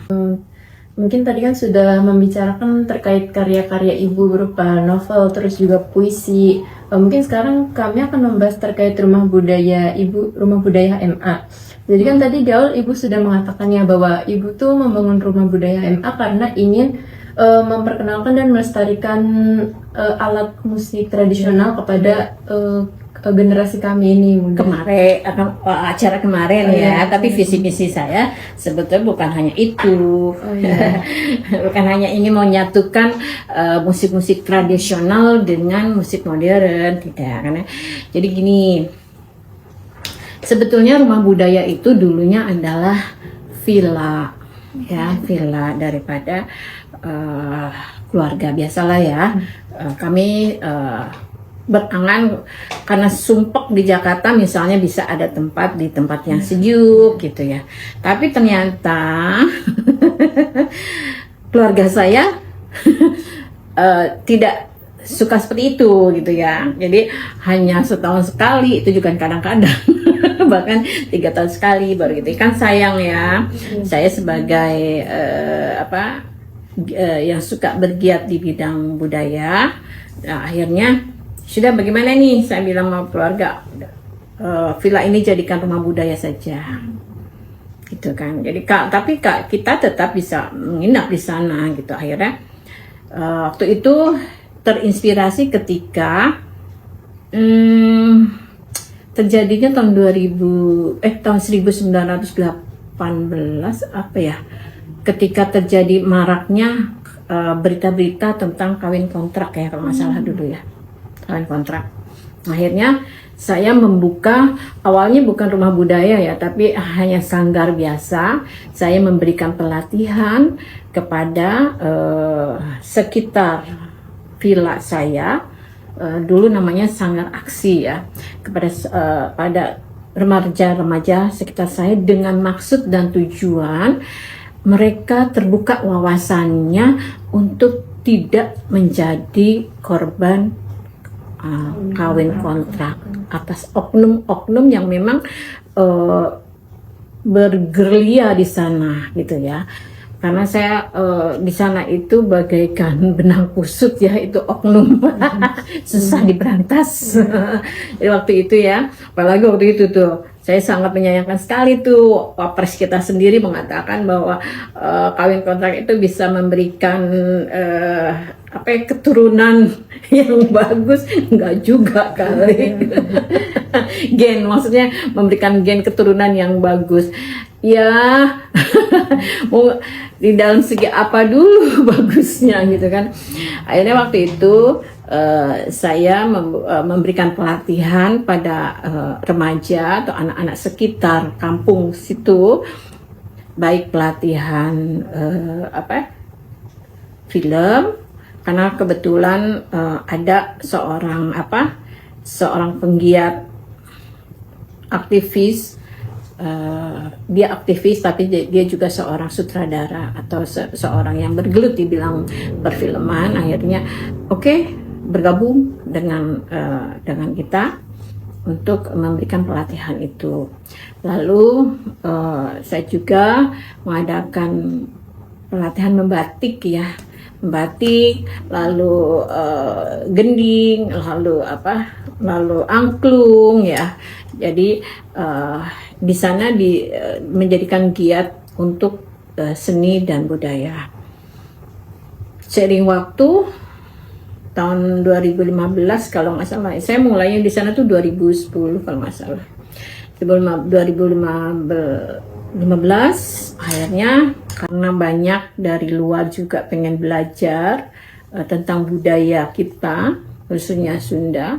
Mungkin tadi kan sudah membicarakan terkait karya-karya Ibu berupa novel, terus juga puisi. Mungkin sekarang kami akan membahas terkait rumah budaya Ibu, rumah budaya MA. Jadi kan tadi di awal Ibu sudah mengatakannya bahwa Ibu tuh membangun rumah budaya MA karena ingin memperkenalkan dan melestarikan alat musik tradisional kepada generasi kami ini. Kemarin acara kemarin tapi visi misi saya sebetulnya bukan hanya itu. Bukan hanya ingin menyatukan musik-musik tradisional dengan musik modern, tidak. Karena jadi gini, sebetulnya rumah budaya itu dulunya adalah villa daripada keluarga biasalah ya. Kami berangan karena sumpek di Jakarta misalnya bisa ada tempat di tempat yang sejuk gitu ya. Tapi ternyata keluarga saya tidak suka seperti itu gitu ya. Jadi hanya setahun sekali, itu juga kadang-kadang bahkan 3 tahun sekali baru gitu. Kan sayang ya. Saya sebagai yang suka bergiat di bidang budaya, akhirnya sudah bagaimana nih, saya bilang sama keluarga, villa ini jadikan rumah budaya saja, gitu kan. Jadi tapi kita tetap bisa menginap di sana, gitu. Akhirnya waktu itu terinspirasi ketika terjadinya tahun 1918 ketika terjadi maraknya berita-berita tentang kawin kontrak ya kalau nggak salah dulu ya. Kawin kontrak. Akhirnya saya membuka, awalnya bukan rumah budaya ya, tapi hanya sanggar biasa. Saya memberikan pelatihan kepada sekitar villa saya, dulu namanya Sanggar Aksi ya, kepada pada remaja-remaja sekitar saya dengan maksud dan tujuan mereka terbuka wawasannya untuk tidak menjadi korban kawin kontrak atas oknum-oknum yang memang bergerilya di sana gitu ya. Karena saya di sana itu bagaikan benang kusut ya, itu oknum susah diberantas. Jadi waktu itu ya, apalagi waktu itu tuh saya sangat menyayangkan sekali tuh Wapres kita sendiri mengatakan bahwa kawin kontrak itu bisa memberikan keturunan yang bagus. Enggak juga kali. Gen, maksudnya memberikan gen keturunan yang bagus. Ya, mau di dalam segi apa dulu bagusnya gitu kan. Akhirnya waktu itu saya memberikan pelatihan pada remaja atau anak-anak sekitar kampung situ, baik pelatihan film, karena kebetulan ada seorang penggiat aktivis. Dia aktivis tapi dia juga seorang sutradara atau seorang yang bergelut di bidang perfilman. Akhirnya bergabung dengan kita untuk memberikan pelatihan itu. Lalu saya juga mengadakan pelatihan membatik ya, membatik, lalu gending, lalu angklung ya. Jadi di sana menjadikan giat untuk seni dan budaya. Seiring waktu tahun 2015 kalau nggak salah, saya mulainya di sana tuh 2010 kalau nggak salah. 2015 akhirnya karena banyak dari luar juga pengen belajar tentang budaya kita, khususnya Sunda.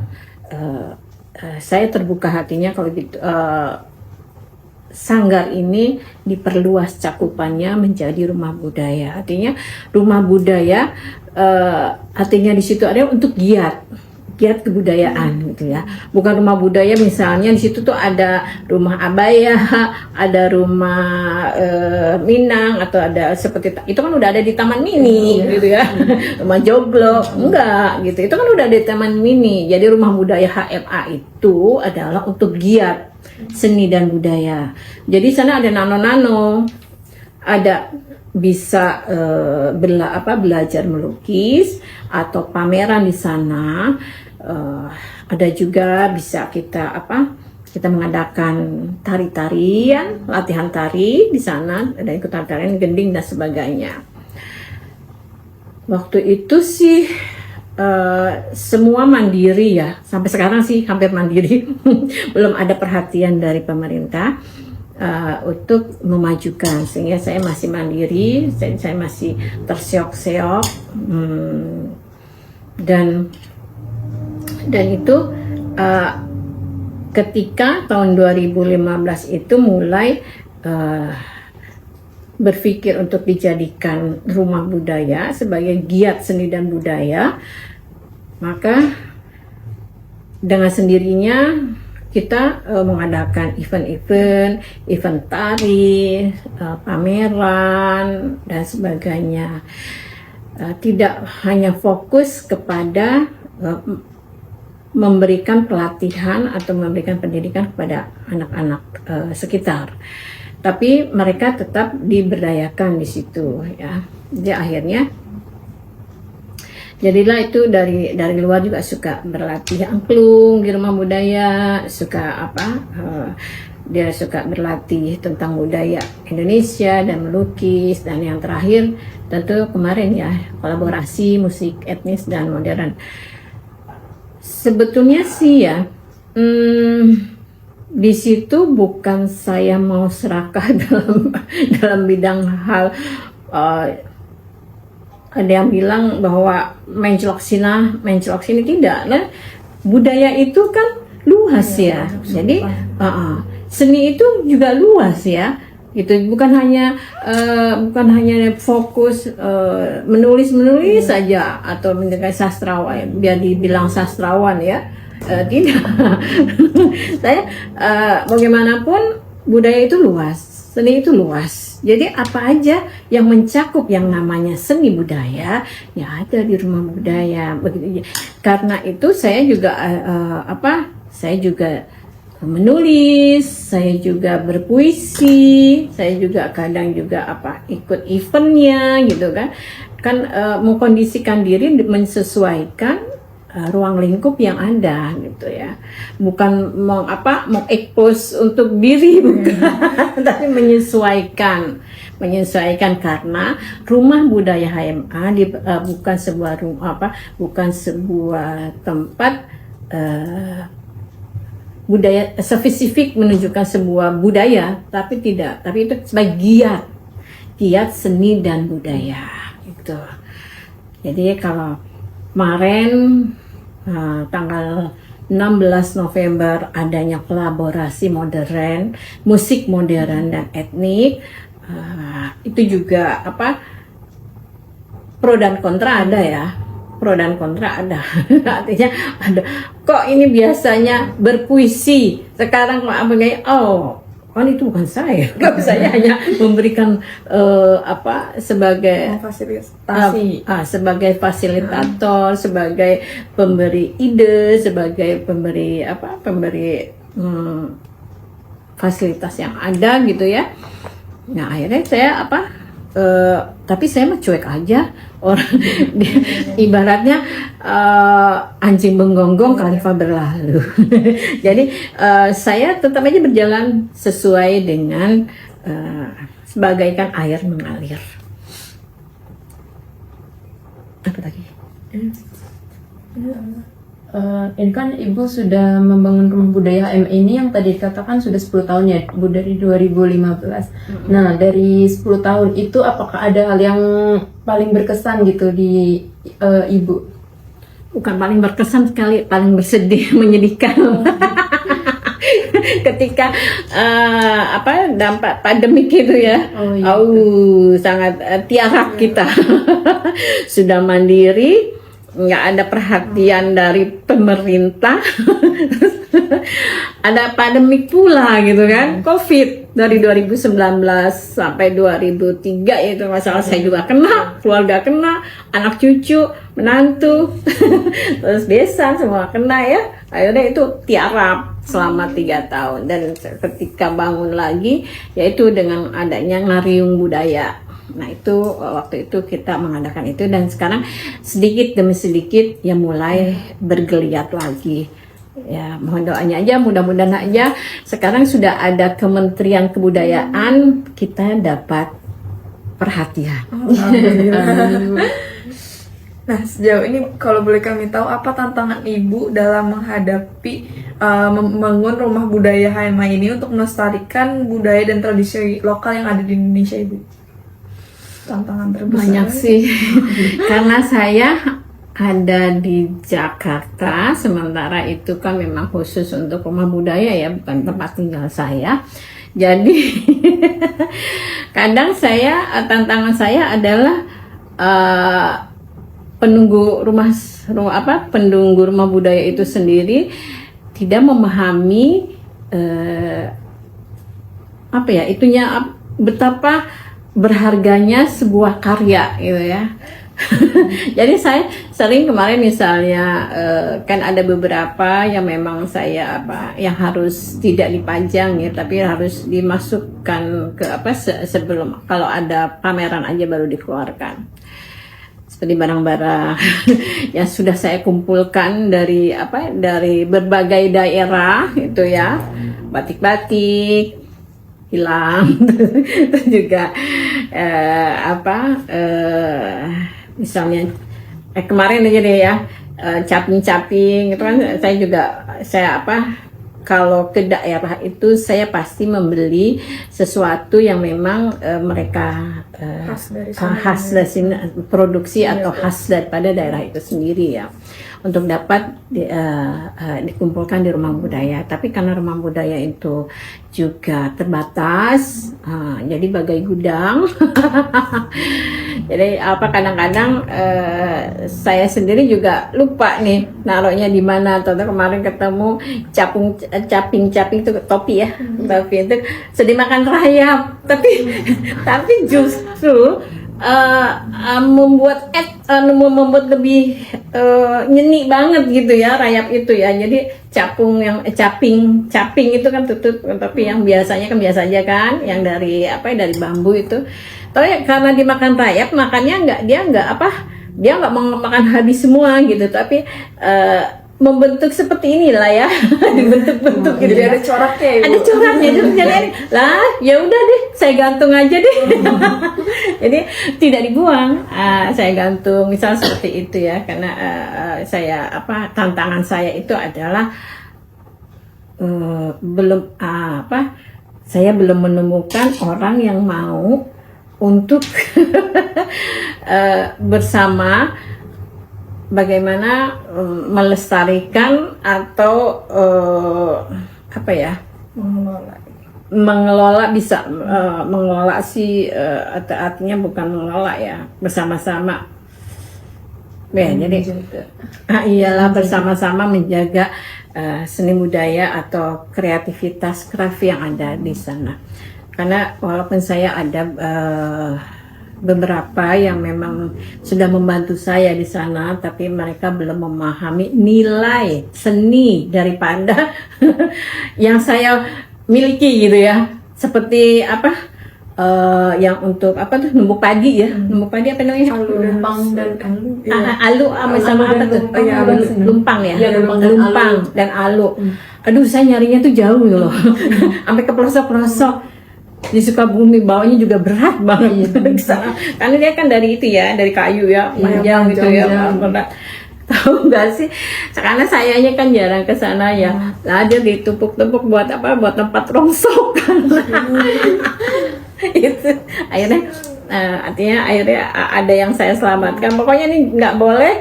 Saya terbuka hatinya kalau gitu, sanggar ini diperluas cakupannya menjadi rumah budaya. Artinya rumah budaya, artinya di situ ada untuk giat kebudayaan gitu ya. Bukan rumah budaya misalnya di situ tuh ada rumah abaya, ada rumah Minang, atau ada seperti itu kan udah ada di Taman Mini gitu ya. Rumah joglo enggak gitu. Itu kan udah ada di Taman Mini. Jadi rumah budaya HMA itu adalah untuk giat seni dan budaya. Jadi sana ada nano-nano, ada bisa belajar melukis atau pameran di sana. Ada juga bisa kita mengadakan tari-tarian, latihan tari di sana, ada ikut tarian gending dan sebagainya. Waktu itu sih semua mandiri ya, sampai sekarang sih hampir mandiri. Belum ada perhatian dari pemerintah untuk memajukan, sehingga saya masih mandiri, saya masih terseok-seok, dan itu ketika tahun 2015 itu mulai berpikir untuk dijadikan rumah budaya sebagai giat seni dan budaya, maka dengan sendirinya kita mengadakan event tari, pameran dan sebagainya. Tidak hanya fokus kepada memberikan pelatihan atau memberikan pendidikan kepada anak-anak sekitar, tapi mereka tetap diberdayakan di situ ya. Jadi akhirnya jadilah itu dari luar juga suka berlatih angklung di rumah budaya, dia suka berlatih tentang budaya Indonesia dan melukis, dan yang terakhir tentu kemarin ya kolaborasi musik etnis dan modern. Sebetulnya sih ya, di situ bukan saya mau serakah dalam bidang hal, ada yang bilang bahwa mencelok sini tidak. Nah, budaya itu kan luas ya. Jadi seni itu juga luas ya. Gitu, bukan hanya fokus menulis saja atau menjadi sastrawan, biar dibilang sastrawan ya. Tidak. Saya bagaimanapun budaya itu luas, seni itu luas. Jadi apa aja yang mencakup yang namanya seni budaya ya ada di rumah budaya. Begitu. Karena itu saya juga menulis, saya juga berpuisi, saya juga kadang juga ikut eventnya gitu kan mengkondisikan diri menyesuaikan ruang lingkup yang ada gitu ya, bukan mengekspos untuk diri bukan, tapi menyesuaikan karena rumah budaya HMA bukan sebuah tempat budaya spesifik menunjukkan sebuah budaya, tapi itu sebagai giat seni dan budaya gitu. Jadi kalau kemarin tanggal 16 November adanya kolaborasi modern, musik modern dan etnik, itu juga pro dan kontra ada ya. Pro dan kontra ada. Artinya ada, kok ini biasanya berpuisi, sekarang kan itu bukan saya. Saya hanya memberikan sebagai fasilitasi, sebagai fasilitator, sebagai pemberi ide, sebagai pemberi fasilitas yang ada gitu ya. Nah akhirnya saya tapi saya mah cuek aja orang. Ibaratnya anjing menggonggong khalifah berlalu. Jadi saya tetap aja berjalan sesuai dengan sebagaikan air mengalir. Apa lagi? Ini kan Ibu sudah membangun rumah budaya HMI ini yang tadi dikatakan sudah 10 tahun ya, Bu, dari 2015. Nah, dari 10 tahun itu apakah ada hal yang paling berkesan gitu di Ibu? Bukan paling berkesan sekali, paling bersedih, menyedihkan. Ketika dampak pandemik itu ya, sangat tiarap kita. Sudah mandiri, nggak ada perhatian dari pemerintah. Ada pandemik pula gitu kan, COVID dari 2019 sampai 2003 itu masalah. Saya juga kena, keluarga kena, anak cucu, menantu, terus desa semua kena ya. Akhirnya itu tiarap selama 3 tahun, dan ketika bangun lagi yaitu dengan adanya Ngariung Budaya. Nah itu waktu itu kita mengadakan itu, dan sekarang sedikit demi sedikit ya mulai bergeliat lagi. Ya mohon doanya aja, mudah-mudahan aja sekarang sudah ada Kementerian Kebudayaan, kita dapat perhatian. Nah, sejauh ini kalau boleh kami tahu, apa tantangan Ibu dalam menghadapi membangun rumah budaya HMI ini untuk melestarikan budaya dan tradisi lokal yang ada di Indonesia, Ibu? Tantangan terbesar banyak sih. Karena saya ada di Jakarta, sementara itu kan memang khusus untuk rumah budaya ya, bukan tempat tinggal saya. Jadi kadang tantangan saya adalah penunggu rumah budaya itu sendiri tidak memahami betapa berharganya sebuah karya gitu ya. Jadi saya sering kemarin misalnya kan ada beberapa yang memang saya yang harus tidak dipajang ya, tapi harus dimasukkan ke sebelum, kalau ada pameran aja baru dikeluarkan. Seperti barang-barang yang sudah saya kumpulkan dari berbagai daerah itu ya, batik-batik hilang, terus juga misalnya kemarin aja deh ya, caping-caping itu kan saya kalau ke daerah itu saya pasti membeli sesuatu yang memang mereka khas dari sini, produksi atau khas daripada daerah itu sendiri ya, untuk dapat dikumpulkan di rumah budaya. Tapi karena rumah budaya itu juga terbatas, jadi bagai gudang. Jadi kadang-kadang saya sendiri juga lupa nih naruhnya di mana. Contoh kemarin ketemu caping itu topi ya, topi itu sedih makan rayap, tapi justru membuat lebih nyeni banget gitu ya rayap itu ya. Jadi caping itu kan tutup, tapi yang biasanya kan biasa aja kan, yang dari bambu itu. Tapi karena dimakan rayap, makannya dia nggak mau makan habis semua gitu, tapi membentuk seperti inilah ya. Dibentuk-bentuk gitu. Jadi ada coraknya ya, ada coraknya. Jadi lah ya udah deh, saya gantung aja deh. Jadi tidak dibuang, saya gantung misal seperti itu ya. Karena tantangan saya itu adalah saya belum menemukan orang yang mau untuk bersama bagaimana melestarikan atau mengelola bisa mengelola sih, artinya bukan mengelola ya, bersama-sama ya. Jadi iyalah bersama-sama menjaga seni budaya atau kreativitas craft yang ada di sana. Karena walaupun saya ada beberapa yang memang sudah membantu saya di sana, tapi mereka belum memahami nilai seni daripada yang saya miliki gitu ya. Seperti yang untuk numbuk padi ya, numbuk padi apa namanya? Lumpang dan alu sama apa tuh? Lumpang ya, lumpang dan alu. Aduh, saya nyarinya tuh jauh loh, sampai ke pelosok-pelosok. Di Sukabumi, bawahnya juga berat banget. Karena dia kan dari itu ya, dari kayu ya, panjang gitu ya. Tahu nggak sih? Karena sayanya kan jarang ke sana ya. Lah dia ditumpuk-tumpuk buat apa? Buat tempat rongsokan. Itu akhirnya artinya akhirnya ada yang saya selamatkan. Pokoknya ini nggak boleh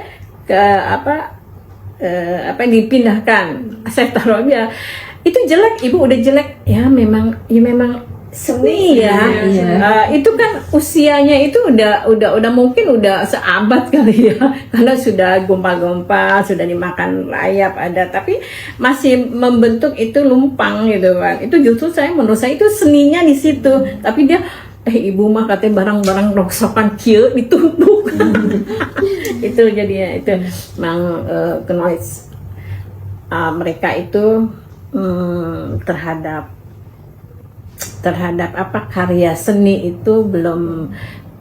ke apa dipindahkan. Saya taruh dia. Itu jelek, ibu udah jelek. Ya memang seni ya. Itu kan usianya itu udah mungkin udah seabad kali ya, karena sudah gumpal-gumpal, sudah dimakan rayap ada, tapi masih membentuk itu lumpang gitu kan. Itu justru menurut saya itu seninya di situ. Tapi dia ibu mah katanya barang-barang rongsokan kieu ditumpuk. Itu jadinya itu memang kenois mereka itu terhadap apa karya seni itu belum,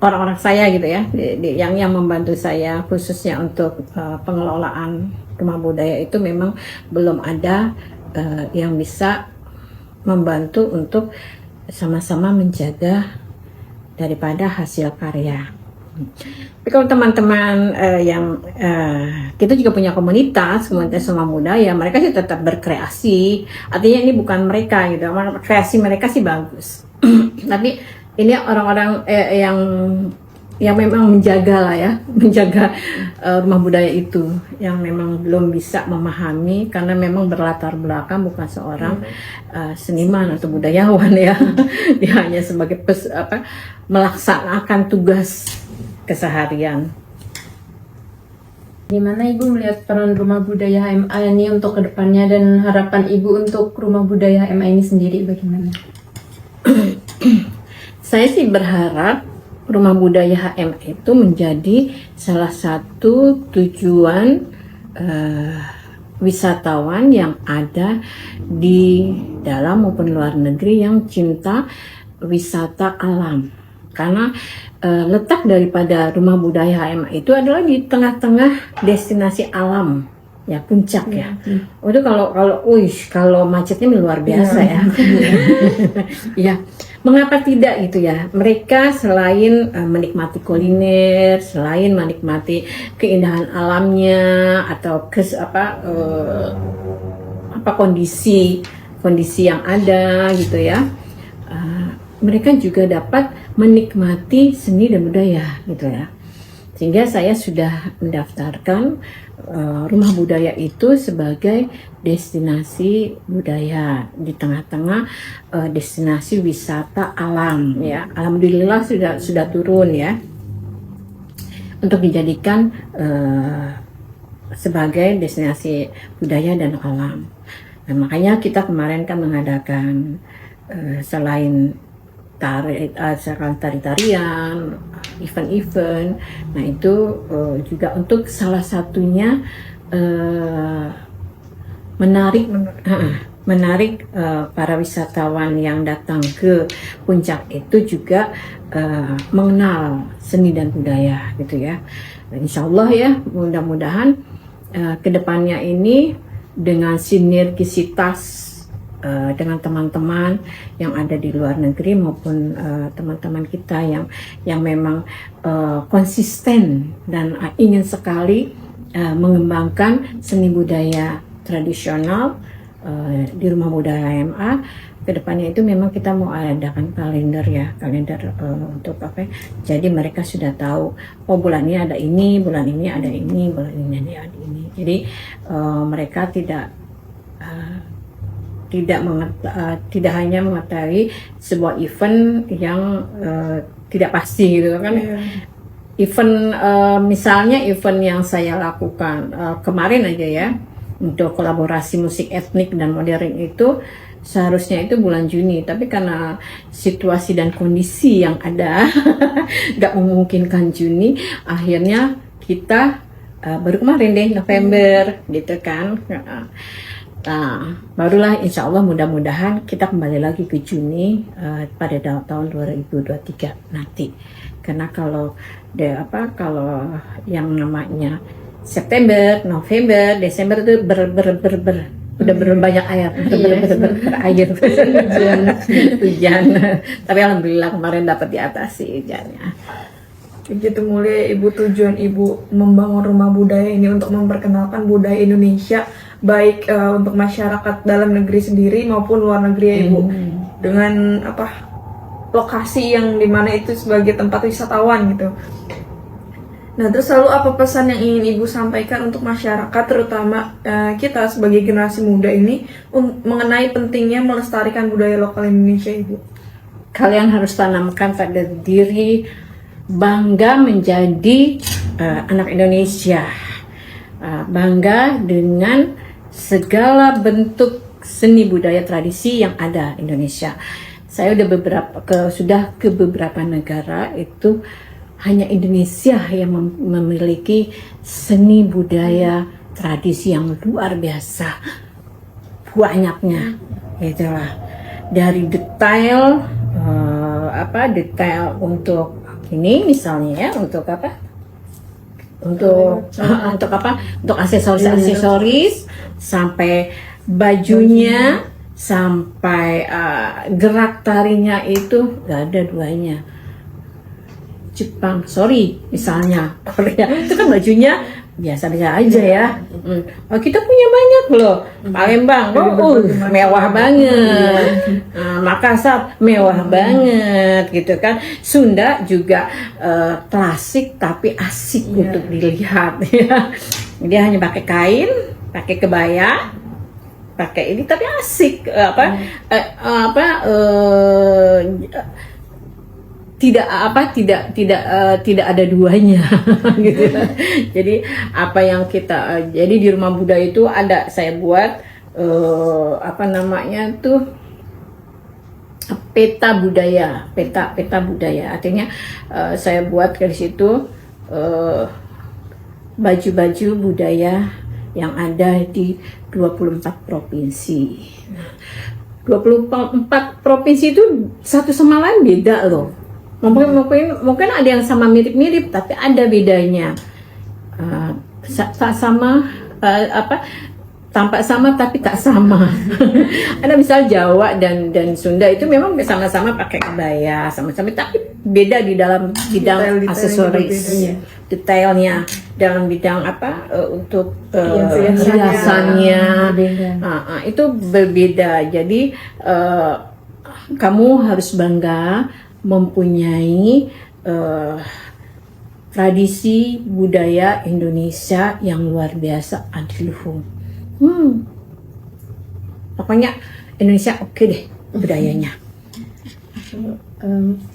orang-orang saya gitu ya, yang membantu saya khususnya untuk pengelolaan rumah budaya itu memang belum ada yang bisa membantu untuk sama-sama menjaga daripada hasil karya. Tapi kalau teman-teman yang kita juga punya komunitas rumah budaya, mereka sih tetap berkreasi. Artinya ini bukan mereka gitu, kreasi mereka sih bagus. Tapi ini orang-orang yang memang menjaga lah ya, menjaga rumah budaya itu, yang memang belum bisa memahami karena memang berlatar belakang bukan seorang seniman atau budayawan ya. Dia hanya sebagai melaksanakan tugas keseharian. Gimana Ibu melihat peran Rumah Budaya HMA ini untuk kedepannya, dan harapan Ibu untuk Rumah Budaya HMA ini sendiri bagaimana? Saya sih berharap Rumah Budaya HMA itu menjadi salah satu tujuan wisatawan yang ada di dalam maupun luar negeri yang cinta wisata alam. Karena letak daripada Rumah Budaya HMA itu adalah di tengah-tengah destinasi alam ya, puncak ya. Itu kalau macetnya luar biasa ya. Ya, mengapa tidak gitu ya? Mereka selain menikmati kuliner, selain menikmati keindahan alamnya atau kondisi yang ada gitu ya. Mereka juga dapat menikmati seni dan budaya gitu ya. Sehingga saya sudah mendaftarkan rumah budaya itu sebagai destinasi budaya di tengah-tengah destinasi wisata alam ya. Alhamdulillah sudah turun ya, untuk dijadikan sebagai destinasi budaya dan alam. Nah, makanya kita kemarin kan mengadakan selain tari-tarian, event-event. Nah itu juga untuk salah satunya menarik para wisatawan yang datang ke puncak itu juga mengenal seni dan budaya gitu ya. Insya Allah ya, mudah-mudahan kedepannya ini dengan sinergisitas dengan teman-teman yang ada di luar negeri maupun teman-teman kita yang memang konsisten dan ingin sekali mengembangkan seni budaya tradisional di Rumah Budaya HMA. Kedepannya itu memang kita mau adakan kalender untuk apa? Jadi mereka sudah tahu, bulan ini ada ini, bulan ini ada ini, bulan ini ada ini. Jadi mereka tidak hanya mengetahui sebuah event yang tidak pasti gitu kan. Event misalnya event yang saya lakukan kemarin aja ya, untuk kolaborasi musik etnik dan modern itu seharusnya itu bulan Juni, tapi karena situasi dan kondisi yang ada nggak memungkinkan Juni, akhirnya kita baru kemarin deh November gitu kan. Nah, barulah insya Allah mudah-mudahan kita kembali lagi ke Juni pada tahun 2023 nanti. Karena kalau yang namanya September, November, Desember itu udah berbanyak air, berair hujan. Tapi alhamdulillah kemarin dapat diatasi hujannya. Begitu mulia Ibu tujuan Ibu membangun rumah budaya ini untuk memperkenalkan budaya Indonesia baik untuk masyarakat dalam negeri sendiri maupun luar negeri ya Ibu. Dengan lokasi yang dimana itu sebagai tempat wisatawan gitu. Nah, terus lalu apa pesan yang ingin Ibu sampaikan untuk masyarakat, terutama kita sebagai generasi muda ini mengenai pentingnya melestarikan budaya lokal Indonesia, Ibu? Kalian harus tanamkan pada diri bangga menjadi anak Indonesia, bangga dengan segala bentuk seni budaya tradisi yang ada di Indonesia. Saya sudah ke beberapa negara, itu hanya Indonesia yang memiliki seni budaya tradisi yang luar biasa banyaknya, itulah dari detail detail untuk ini misalnya ya, untuk aksesoris sampai bajunya, sampai gerak tarinya itu gak ada duanya. Jepang, misalnya Korea itu kan bajunya biasa-biasa aja ya. Kita punya banyak loh. Palembang, mewah banget. Makassar mewah banget gitu kan. Sunda juga klasik tapi asik untuk dilihat ya. Dia hanya pakai kain, pakai kebaya, pakai ini tapi asik tidak ada duanya gitu. Jadi apa yang kita jadi di rumah budaya itu ada saya buat peta budaya. Artinya saya buat ke situ baju-baju budaya yang ada di 24 provinsi. 24 provinsi itu satu sama lain beda loh. Mungkin ada yang sama mirip-mirip tapi ada bedanya. Tampak sama tapi tak sama. Ada misal Jawa dan Sunda itu memang sama-sama pakai kebaya, sama-sama tapi beda di dalam bidang aksesoris, detailnya dalam bidang untuk hiasannya, itu berbeda. Jadi kamu harus bangga mempunyai tradisi budaya Indonesia yang luar biasa adiluhung. Pokoknya Indonesia oke deh budayanya.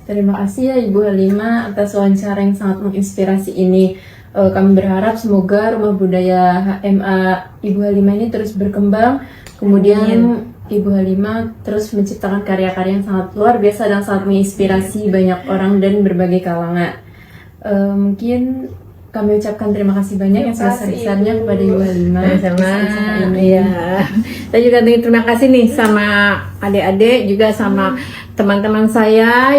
Terima kasih ya Ibu Halimah atas wawancara yang sangat menginspirasi ini. Kami berharap semoga rumah budaya HMA Ibu Halimah ini terus berkembang. Kemudian Ibu Halimah terus menciptakan karya-karya yang sangat luar biasa dan sangat menginspirasi banyak orang dan berbagai kalangan. Mungkin kami ucapkan terima kasih banyak yang sebesar-besarnya kepada Ibu Halimah. Saya juga terima kasih nih sama adik-adik, juga sama teman-teman saya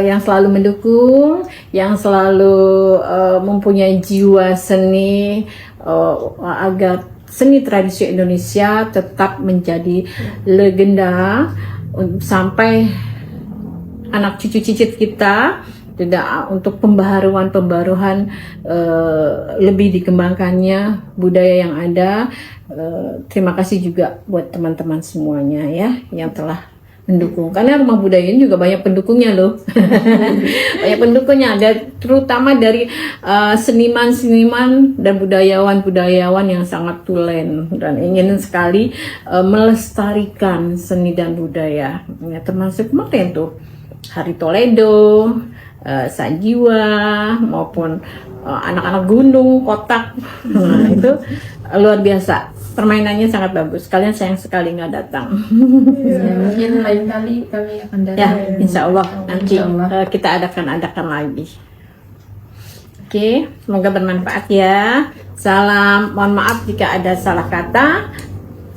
yang selalu mendukung, yang selalu mempunyai jiwa seni agar seni tradisi Indonesia tetap menjadi legenda sampai anak cucu cicit kita, tidak untuk pembaharuan lebih dikembangkannya budaya yang ada. Terima kasih juga buat teman-teman semuanya ya yang telah mendukung, karena rumah budaya ini juga banyak pendukungnya loh. Banyak pendukungnya, terutama dari seniman-seniman dan budayawan yang sangat tulen dan ingin sekali melestarikan seni dan budaya ya, termasuk kemarin tuh Hari Toledo, Sajiwa, maupun anak-anak gunung, kotak. Itu luar biasa, permainannya sangat bagus. Kalian sayang sekali nggak datang. Mungkin lain kali kami akan datang. Ya, insya Allah nanti kita adakan lagi. Oke, semoga bermanfaat ya. Salam, mohon maaf jika ada salah kata.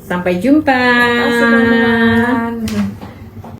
Sampai jumpa. Terima kasih teman-teman.